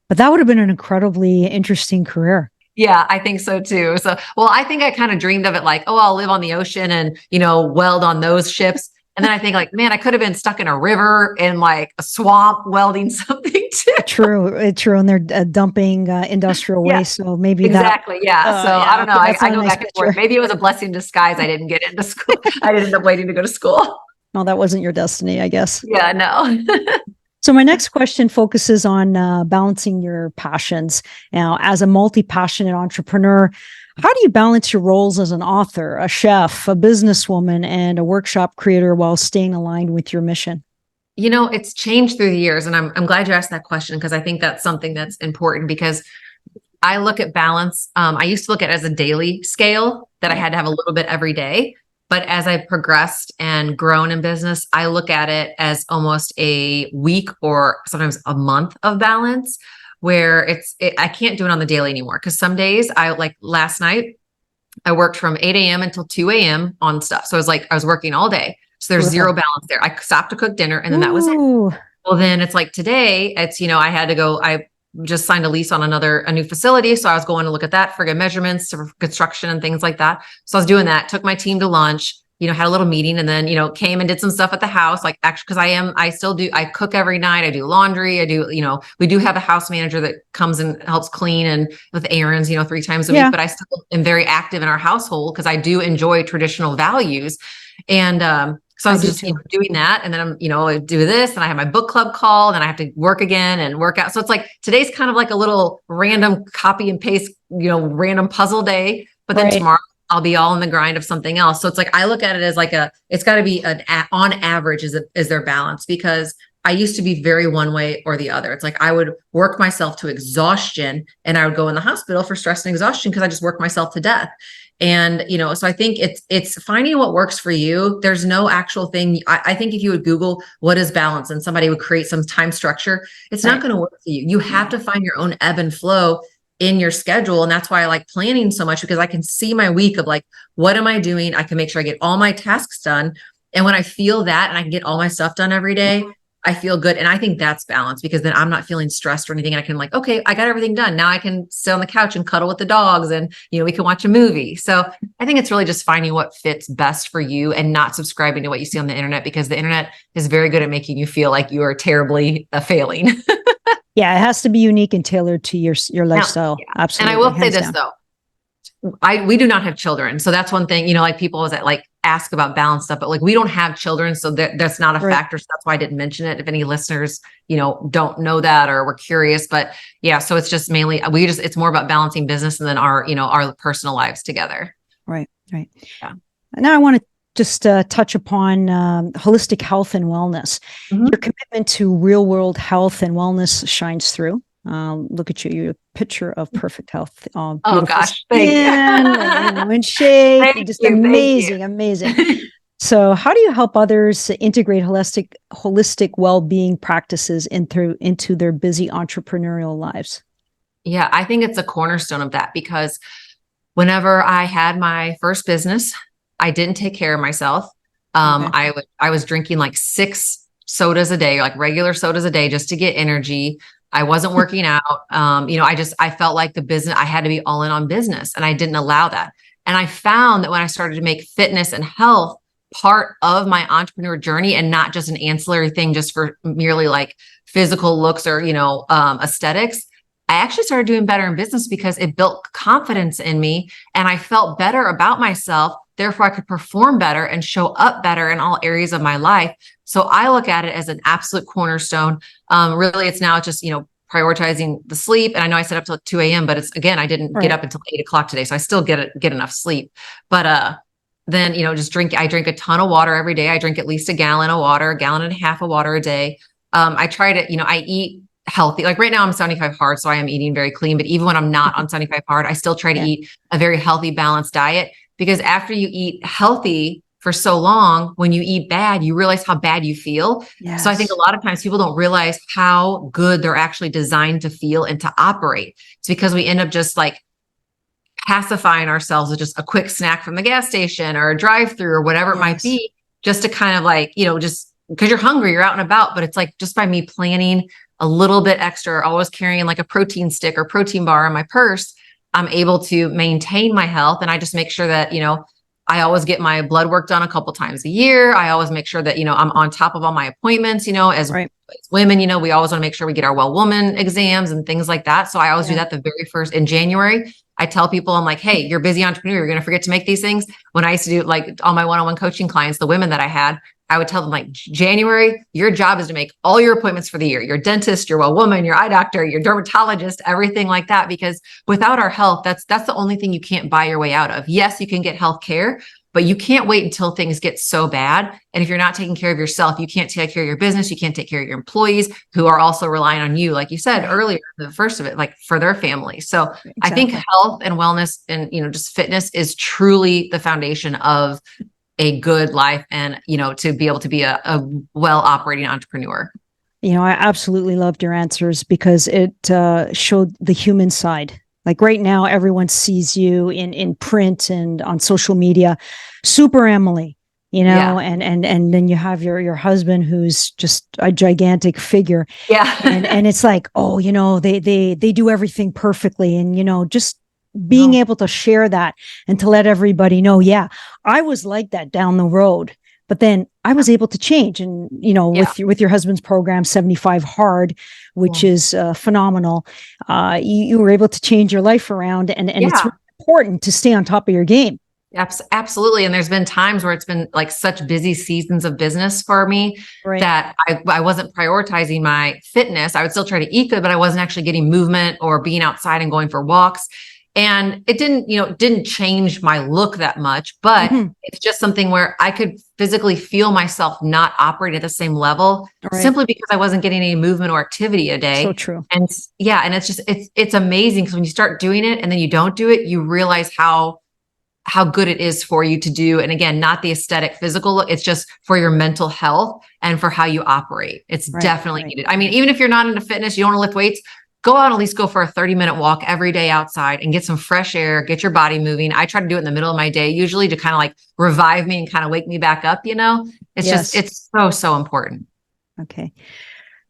But that would have been an incredibly interesting career. Yeah, I think so too. So, I think I kind of dreamed of it like, oh, I'll live on the ocean and, weld on those ships. And then I think like, man, I could have been stuck in a river in like a swamp welding something too. True. And they're dumping industrial waste. So maybe exactly. Yeah. So I don't know. I go back and forth. Maybe it was a blessing in disguise. I didn't get into school. I didn't end up waiting to go to school. No, that wasn't your destiny, I guess. Yeah, no. So my next question focuses on balancing your passions. Now, as a multi-passionate entrepreneur, how do you balance your roles as an author, a chef, a businesswoman, and a workshop creator while staying aligned with your mission? It's changed through the years, and I'm glad you asked that question because I think that's something that's important because I look at balance. I used to look at it as a daily scale that I had to have a little bit every day. But as I progressed and grown in business, I look at it as almost a week or sometimes a month of balance where I can't do it on the daily anymore. Because some days like last night, I worked from 8 a.m. until 2 a.m. on stuff. So I was working all day. So there's zero balance there. I stopped to cook dinner and then that was it. Well, then it's like today I had to go, I just signed a lease on a new facility. So I was going to look at that for good measurements for construction and things like that. So I was doing that, took my team to lunch, had a little meeting and then, came and did some stuff at the house. Like actually, cause I cook every night. I do laundry. We do have a house manager that comes and helps clean and with errands, 3 times a week, but I still am very active in our household because I do enjoy traditional values. And, so I was just doing that. And then I do this and I have my book club call and then I have to work again and work out. So it's like, today's kind of like a little random copy and paste, random puzzle day, but then tomorrow I'll be all in the grind of something else. So it's like, I look at it as like it's gotta be on average is their balance because I used to be very one way or the other. It's like, I would work myself to exhaustion and I would go in the hospital for stress and exhaustion because I just worked myself to death. And, so I think it's finding what works for you. There's no actual thing. I think if you would Google what is balance and somebody would create some time structure, it's not going to work for you. You have to find your own ebb and flow in your schedule. And that's why I like planning so much because I can see my week of like, what am I doing? I can make sure I get all my tasks done. And when I feel that and I can get all my stuff done every day, I feel good. And I think that's balance because then I'm not feeling stressed or anything. And I can like, okay, I got everything done. Now I can sit on the couch and cuddle with the dogs and, we can watch a movie. So I think it's really just finding what fits best for you and not subscribing to what you see on the internet because the internet is very good at making you feel like you are terribly failing. Yeah. It has to be unique and tailored to your lifestyle. Now, Absolutely. And I will say this though, we do not have children. So that's one thing, like people that like ask about balance stuff, but like we don't have children. So that's not a factor. So that's why I didn't mention it. If any listeners, don't know that or were curious, but yeah, so it's just mainly, it's more about balancing business and then our personal lives together. Right. Yeah. Now I want to just touch upon holistic health and wellness. Mm-hmm. Your commitment to real world health and wellness shines through. Look at you, you're a picture of perfect health. Oh gosh, thank you. In shape, just amazing. So how do you help others integrate holistic well-being practices into their busy entrepreneurial lives? Yeah, I think it's a cornerstone of that because whenever I had my first business, I didn't take care of myself. I was drinking like 6 sodas a day, like regular sodas a day just to get energy. I wasn't working out. I felt like the business, I had to be all in on business and I didn't allow that. And I found that when I started to make fitness and health part of my entrepreneur journey and not just an ancillary thing, just for merely like physical looks or, aesthetics, I actually started doing better in business because it built confidence in me and I felt better about myself. Therefore, I could perform better and show up better in all areas of my life. So I look at it as an absolute cornerstone. Really, it's now just, prioritizing the sleep. And I know I set up till 2 a.m., but I didn't get up until 8 o'clock today. So I still get enough sleep. But then, I drink a ton of water every day. I drink at least a gallon of water, a gallon and a half of water a day. I try to, I eat healthy. Like right now I'm 75 hard, so I am eating very clean, but even when I'm not on 75 hard, I still try to eat a very healthy, balanced diet, because after you eat healthy for so long, when you eat bad, you realize how bad you feel. Yes. So I think a lot of times people don't realize how good they're actually designed to feel and to operate. It's because we end up just like pacifying ourselves with just a quick snack from the gas station or a drive-through or whatever it might be, just to kind of like, just because you're hungry, you're out and about. But it's like, just by me planning a little bit extra, always carrying like a protein stick or protein bar in my purse, I'm able to maintain my health. And I just make sure that, I always get my blood work done a couple times a year. I always make sure that, I'm on top of all my appointments, as women, we always want to make sure we get our well woman exams and things like that. So I always do that the very first in January. I tell people, I'm like, hey, you're a busy entrepreneur. You're going to forget to make these things. When I used to do like all my one-on-one coaching clients, the women that I had, I would tell them like, January, your job is to make all your appointments for the year, your dentist, your well woman, your eye doctor, your dermatologist, everything like that. Because without our health, that's the only thing you can't buy your way out of. Yes, you can get health care, but you can't wait until things get so bad. And if you're not taking care of yourself, you can't take care of your business. You can't take care of your employees who are also relying on you, like you said earlier, the first of it, like for their family. So I think health and wellness and, just fitness is truly the foundation of a good life and, to be able to be a well operating entrepreneur. I absolutely loved your answers because it showed the human side. Like right now, everyone sees you in print and on social media, super Emily, and then you have your husband who's just a gigantic figure. Yeah. and it's like, oh, they do everything perfectly. And, just being able to share that and to let everybody know, I was like that down the road. But then I was able to change, and with your husband's program, 75 Hard, which is phenomenal. You were able to change your life around, and it's really important to stay on top of your game. Absolutely. And there's been times where it's been like such busy seasons of business for me that I wasn't prioritizing my fitness. I would still try to eat good, but I wasn't actually getting movement or being outside and going for walks. And it didn't change my look that much, but it's just something where I could physically feel myself not operating at the same level simply because I wasn't getting any movement or activity a day. So true. And and it's amazing because when you start doing it and then you don't do it, you realize how good it is for you to do. And again, not the aesthetic physical look, it's just for your mental health and for how you operate. It's definitely needed. I mean, even if you're not into fitness, you don't want to lift weights, go out and at least go for a 30-minute walk every day outside and get some fresh air, get your body moving. I try to do it in the middle of my day, usually to kind of like revive me and kind of wake me back up. It's so important. Okay.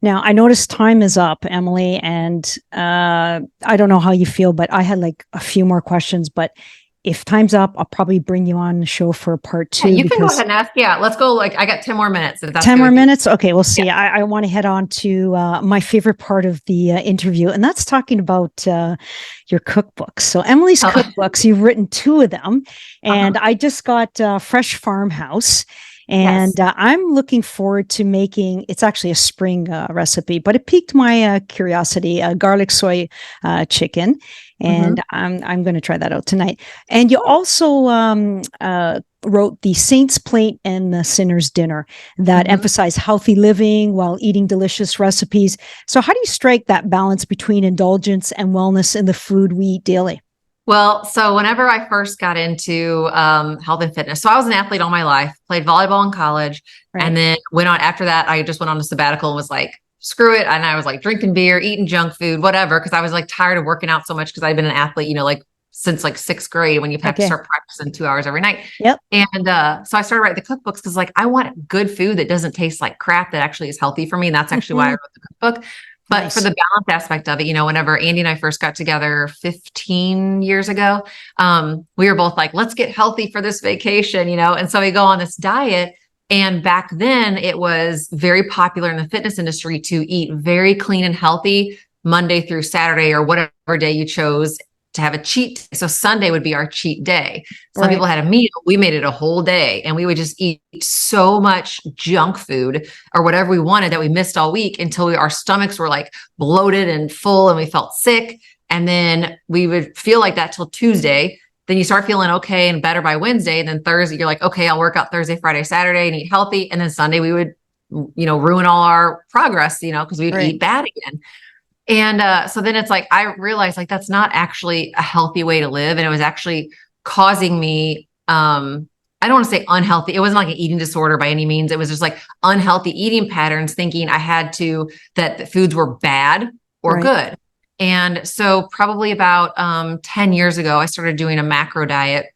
Now I noticed time is up, Emily, and I don't know how you feel, but I had like a few more questions, but if time's up, I'll probably bring you on the show for part 2. You can go ahead and ask. Yeah, let's go. Like I got 10 more minutes. If that's 10 more minutes. Okay. We'll see. I want to head on to my favorite part of the interview, and that's talking about your cookbooks. So Emily's cookbooks, you've written 2 of them, and I just got Fresh Farmhouse. And I'm looking forward to making, it's actually a spring recipe, but it piqued my curiosity, garlic soy chicken. And I'm going to try that out tonight. And you also wrote The Saint's Plate and The Sinner's Dinner that emphasize healthy living while eating delicious recipes. So how do you strike that balance between indulgence and wellness in the food we eat daily? Well, so whenever I first got into health and fitness, so I was an athlete all my life, played volleyball in college, and then went on after that. I just went on a sabbatical and was like, screw it. And I was like drinking beer, eating junk food, whatever. Cause I was like tired of working out so much. Cause I'd been an athlete, like since like 6th grade when you've had to start practicing 2 hours every night. And so I started writing the cookbooks cause like, I want good food that doesn't taste like crap that actually is healthy for me. And that's actually why I wrote the cookbook. But for the balance aspect of it, whenever Andy and I first got together 15 years ago, we were both like, let's get healthy for this vacation, And so we go on this diet. And back then it was very popular in the fitness industry to eat very clean and healthy Monday through Saturday or whatever day you chose to have a cheat day. So Sunday would be our cheat day. Some people had a meal. We made it a whole day and we would just eat so much junk food or whatever we wanted that we missed all week until our stomachs were like bloated and full and we felt sick. And then we would feel like that till Tuesday. then you start feeling okay and better by Wednesday. And then Thursday, you're like, okay, I'll work out Thursday, Friday, Saturday and eat healthy. And then Sunday we would, ruin all our progress, because we'd eat bad again. And so then it's like, I realized like, that's not actually a healthy way to live. And it was actually causing me, I don't want to say unhealthy. It wasn't like an eating disorder by any means. It was just like unhealthy eating patterns, thinking that the foods were bad or good. And so probably about 10 years ago, I started doing a macro diet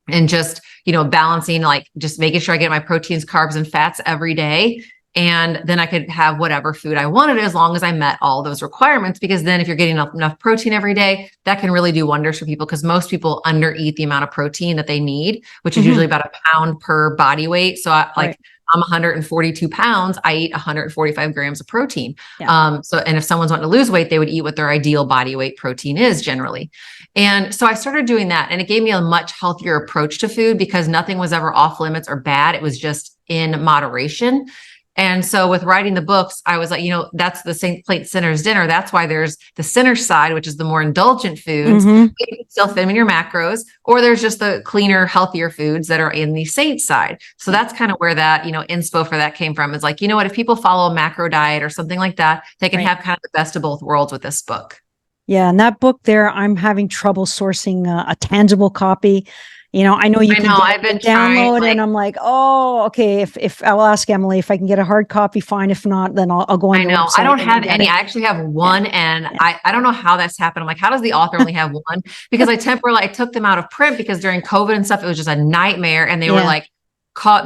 and just, balancing, like just making sure I get my proteins, carbs, and fats every day. And then I could have whatever food I wanted as long as I met all those requirements. Because then if you're getting enough protein every day, that can really do wonders for people, because most people undereat the amount of protein that they need, which is usually about a pound per body weight. So I'm 142 pounds. I eat 145 grams of protein. Yeah. And if someone's wanting to lose weight, they would eat what their ideal body weight protein is generally. And so I started doing that, and it gave me a much healthier approach to food, because nothing was ever off limits or bad. It was just in moderation. And so with writing the books, I was like, that's the Saint Plate Sinner's Dinner. That's why there's the sinner side, which is the more indulgent foods. You can still fit them in your macros, or there's just the cleaner, healthier foods that are in the saint side. So that's kind of where that, inspo for that came from. Is like, what, if people follow a macro diet or something like that, they can have kind of the best of both worlds with this book. Yeah. And that book there, I'm having trouble sourcing a tangible copy. I know you can I've been download, trying, and I'm like, oh, okay. If I will ask Emily if I can get a hard copy, fine. If not, then I'll go on. I know I don't have any. I actually have one, and I don't know how that's happened. I'm like, how does the author only have one? Because I took them out of print, because during COVID and stuff, it was just a nightmare, and they were like,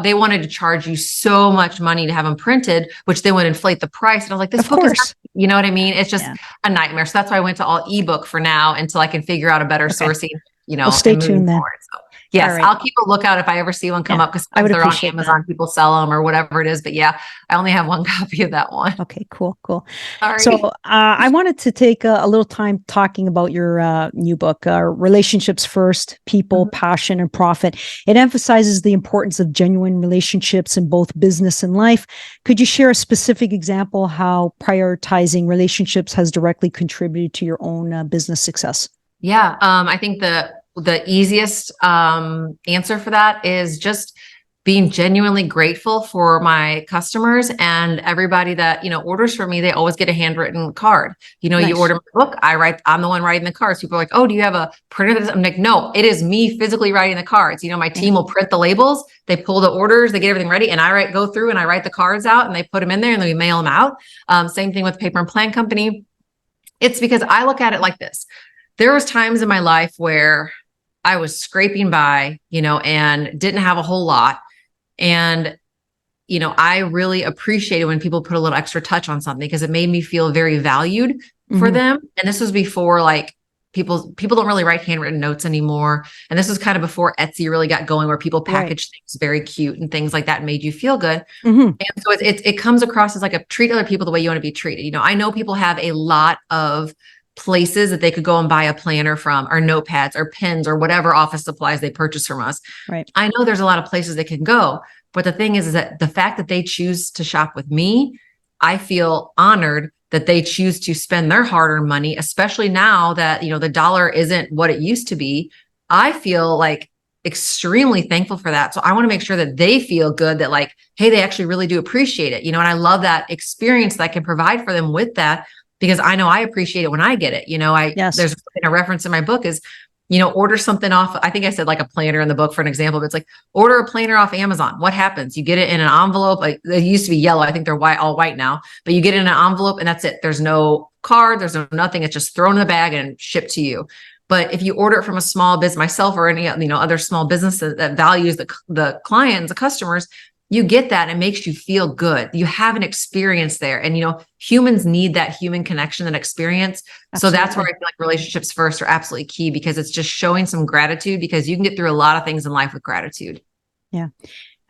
they wanted to charge you so much money to have them printed, which then would inflate the price. And I was like, this book is, you know what I mean? It's just a nightmare. So that's why I went to all ebook for now, until I can figure out a better sourcing. Well, stay tuned then. So. Yes, I'll keep a lookout if I ever see one come up, because they're on Amazon, people sell them or whatever it is. But I only have one copy of that one. Okay, cool. Sorry. So I wanted to take a little time talking about your new book, Relationships First, People, Passion, and Profit. It emphasizes the importance of genuine relationships in both business and life. Could you share a specific example how prioritizing relationships has directly contributed to your own business success? Yeah, I think the easiest answer for that is just being genuinely grateful for my customers and everybody that, orders from me. They always get a handwritten card. Nice. You order my book, I'm the one writing the cards. People are like, oh, do you have a printer? I'm like, no, it is me physically writing the cards. My team will print the labels, they pull the orders, they get everything ready. And I go through and I write the cards out, and they put them in there, and then we mail them out. Same thing with Paper and Plan Company. It's because I look at it like this. There was times in my life where I was scraping by, and didn't have a whole lot. And, I really appreciated when people put a little extra touch on something, because it made me feel very valued for them. And this was before people don't really write handwritten notes anymore. And this was kind of before Etsy really got going, where people package things very cute and things like that, and made you feel good. And so it comes across as like treat other people the way you want to be treated. I know people have a lot of places that they could go and buy a planner from, or notepads or pens or whatever office supplies they purchase from us. Right. I know there's a lot of places they can go, but the thing is that the fact that they choose to shop with me, I feel honored that they choose to spend their hard-earned money, especially now that, the dollar isn't what it used to be. I feel like extremely thankful for that. So I want to make sure that they feel good, that like, hey, they actually really do appreciate it, and I love that experience that I can provide for them with that, because I know I appreciate it when I get it. There's a reference in my book is, order something off. I think I said like a planner in the book for an example, but it's like, order a planner off Amazon. What happens? You get it in an envelope. Like, they used to be yellow. I think they're all white now, but you get it in an envelope, and that's it. There's no card. There's no nothing. It's just thrown in the bag and shipped to you. But if you order it from a small business, myself or any, other small businesses that values the clients, the customers, you get that, and it makes you feel good. You have an experience there. And, humans need that human connection and experience. Absolutely. So that's where I feel like relationships first are absolutely key, because it's just showing some gratitude, because you can get through a lot of things in life with gratitude. Yeah.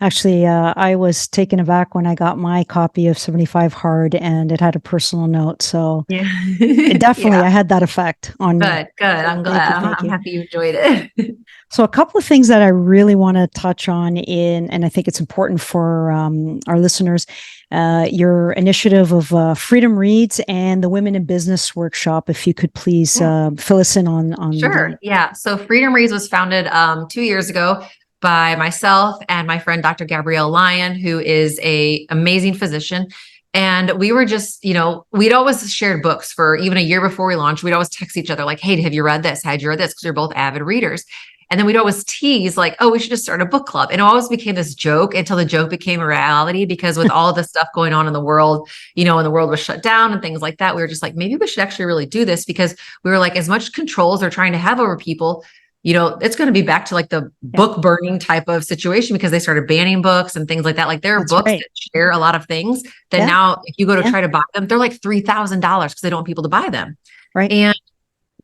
Actually, I was taken aback when I got my copy of 75 Hard, and it had a personal note. So it definitely, I had that effect on me. Good. I'm glad. I'm happy you enjoyed it. So a couple of things that I really want to touch on and I think it's important for our listeners. your initiative of Freedom Reads and the Women in Business Workshop. If you could please fill us in on Sure. Yeah. So Freedom Reads was founded 2 years ago by myself and my friend, Dr. Gabrielle Lyon, who is a amazing physician. And we were just, we'd always shared books for even a year before we launched. We'd always text each other like, hey, have you read this? Had you read this? Because we're both avid readers. And then we'd always tease like, oh, we should just start a book club. And it always became this joke until the joke became a reality, because with all the stuff going on in the world, and the world was shut down and things like that, we were just like, maybe we should actually really do this, because we were like, as much control as they're trying to have over people, it's going to be back to like the book burning type of situation, because they started banning books and things like that. Like there are books that share a lot of things that now if you go to try to buy them, they're like $3,000 because they don't want people to buy them. Right. And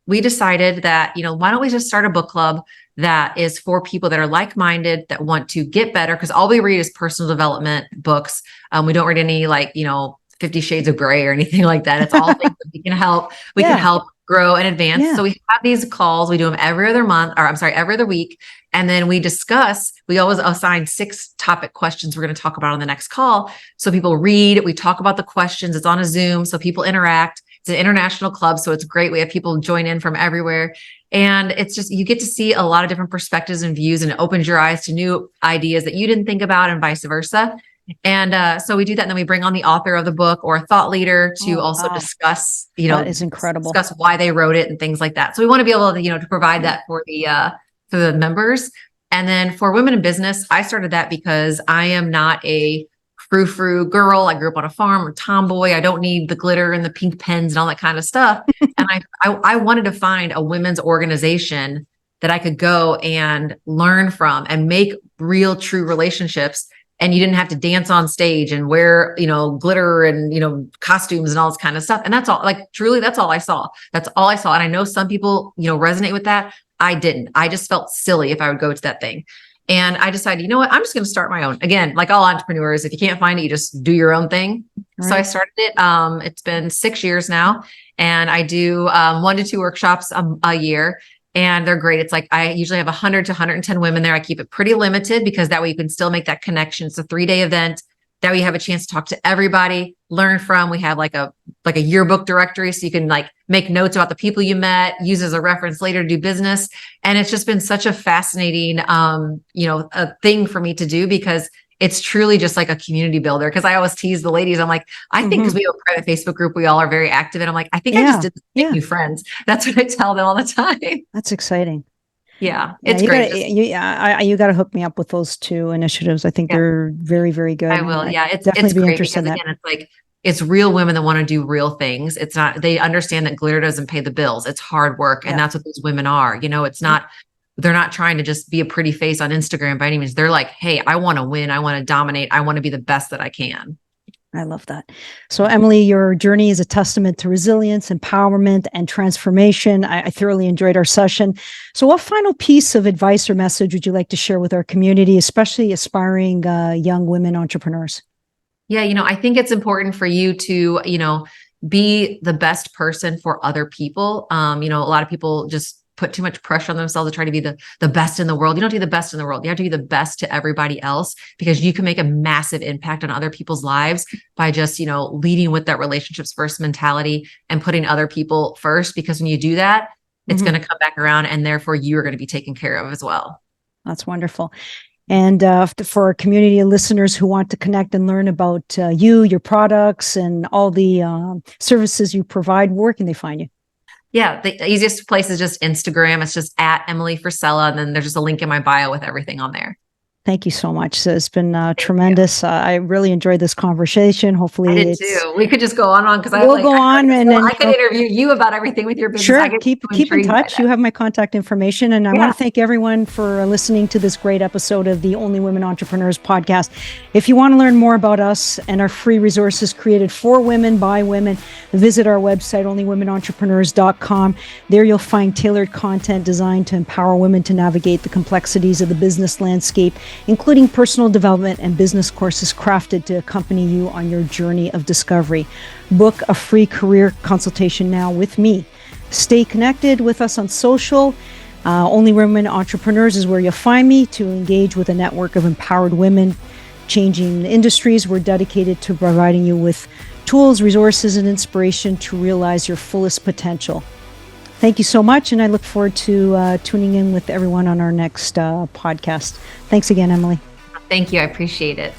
we decided that, why don't we just start a book club that is for people that are like-minded, that want to get better, because all we read is personal development books. We don't read any 50 Shades of Grey or anything like that. It's all things that we can help. We can help grow and advance. Yeah. So we have these calls. We do them every other week. And then we discuss, we always assign 6 topic questions we're going to talk about on the next call. So people read, we talk about the questions. It's on a Zoom, so people interact. It's an international club, so it's great. We have people join in from everywhere. And it's just, you get to see a lot of different perspectives and views, and it opens your eyes to new ideas that you didn't think about, and vice versa. And so we do that. And then we bring on the author of the book or a thought leader to discuss, that is incredible. Discuss why they wrote it and things like that. So we want to be able to, to provide that for the members. And then for Women in Business, I started that because I am not a frou-frou girl. I grew up on a farm, or tomboy. I don't need the glitter and the pink pens and all that kind of stuff. And I wanted to find a women's organization that I could go and learn from and make real, true relationships. And you didn't have to dance on stage and wear, glitter and, costumes and all this kind of stuff. And that's all, truly, that's all I saw. That's all I saw. And I know some people, resonate with that. I didn't. I just felt silly if I would go to that thing. And I decided, you know what, I'm just going to start my own. Again, like all entrepreneurs, if you can't find it, you just do your own thing. Right. So I started it. It's been 6 years now, and I do 1 to 2 workshops a year. And they're great. It's like, I usually have 100 to 110 women there. I keep it pretty limited, because that way you can still make that connection. It's a 3-day event. That way you have a chance to talk to everybody, learn from. We have like a yearbook directory, so you can make notes about the people you met, use as a reference later to do business. And it's just been such a fascinating, a thing for me to do, because it's truly just like a community builder. Because I always tease the ladies. I'm like, I think because we have a private Facebook group, we all are very active. And I'm like, I think I just did make new friends. That's what I tell them all the time. That's exciting. Yeah, it's great. You got to hook me up with those 2 initiatives. I think they're very, very good. I will. Yeah, it's great, because again, it's like, it's real women that want to do real things. It's not, they understand that glitter doesn't pay the bills. It's hard work. And that's what those women are. It's not, they're not trying to just be a pretty face on Instagram by any means. They're like, hey, I want to win. I want to dominate. I want to be the best that I can. I love that. So Emily, your journey is a testament to resilience, empowerment, and transformation. I thoroughly enjoyed our session. So what final piece of advice or message would you like to share with our community, especially aspiring young women entrepreneurs? Yeah, I think it's important for you to, be the best person for other people. A lot of people just put too much pressure on themselves to try to be the best in the world. You don't have to be the best in the world. You have to be the best to everybody else, because you can make a massive impact on other people's lives by just, leading with that relationships first mentality and putting other people first. Because when you do that, it's going to come back around, and therefore you are going to be taken care of as well. That's wonderful. And for our community of listeners who want to connect and learn about you, your products, and all the services you provide, where can they find you? Yeah, the easiest place is just Instagram. It's just at Emily Frisella. And then there's just a link in my bio with everything on there. Thank you so much. So it's been tremendous. I really enjoyed this conversation. Hopefully, I did too. We could just go on because we'll go on, and then I could interview you about everything with your business. Sure, keep in touch. You have my contact information, and I want to thank everyone for listening to this great episode of the Only Women Entrepreneurs podcast. If you want to learn more about us and our free resources created for women by women, visit our website onlywomenentrepreneurs.com. There you'll find tailored content designed to empower women to navigate the complexities of the business landscape, including personal development and business courses crafted to accompany you on your journey of discovery. Book a free career consultation now with me. Stay connected with us on social. Only Women Entrepreneurs is where you'll find me to engage with a network of empowered women changing industries. We're dedicated to providing you with tools, resources, and inspiration to realize your fullest potential. Thank you so much, and I look forward to tuning in with everyone on our next podcast. Thanks again, Emily. Thank you. I appreciate it.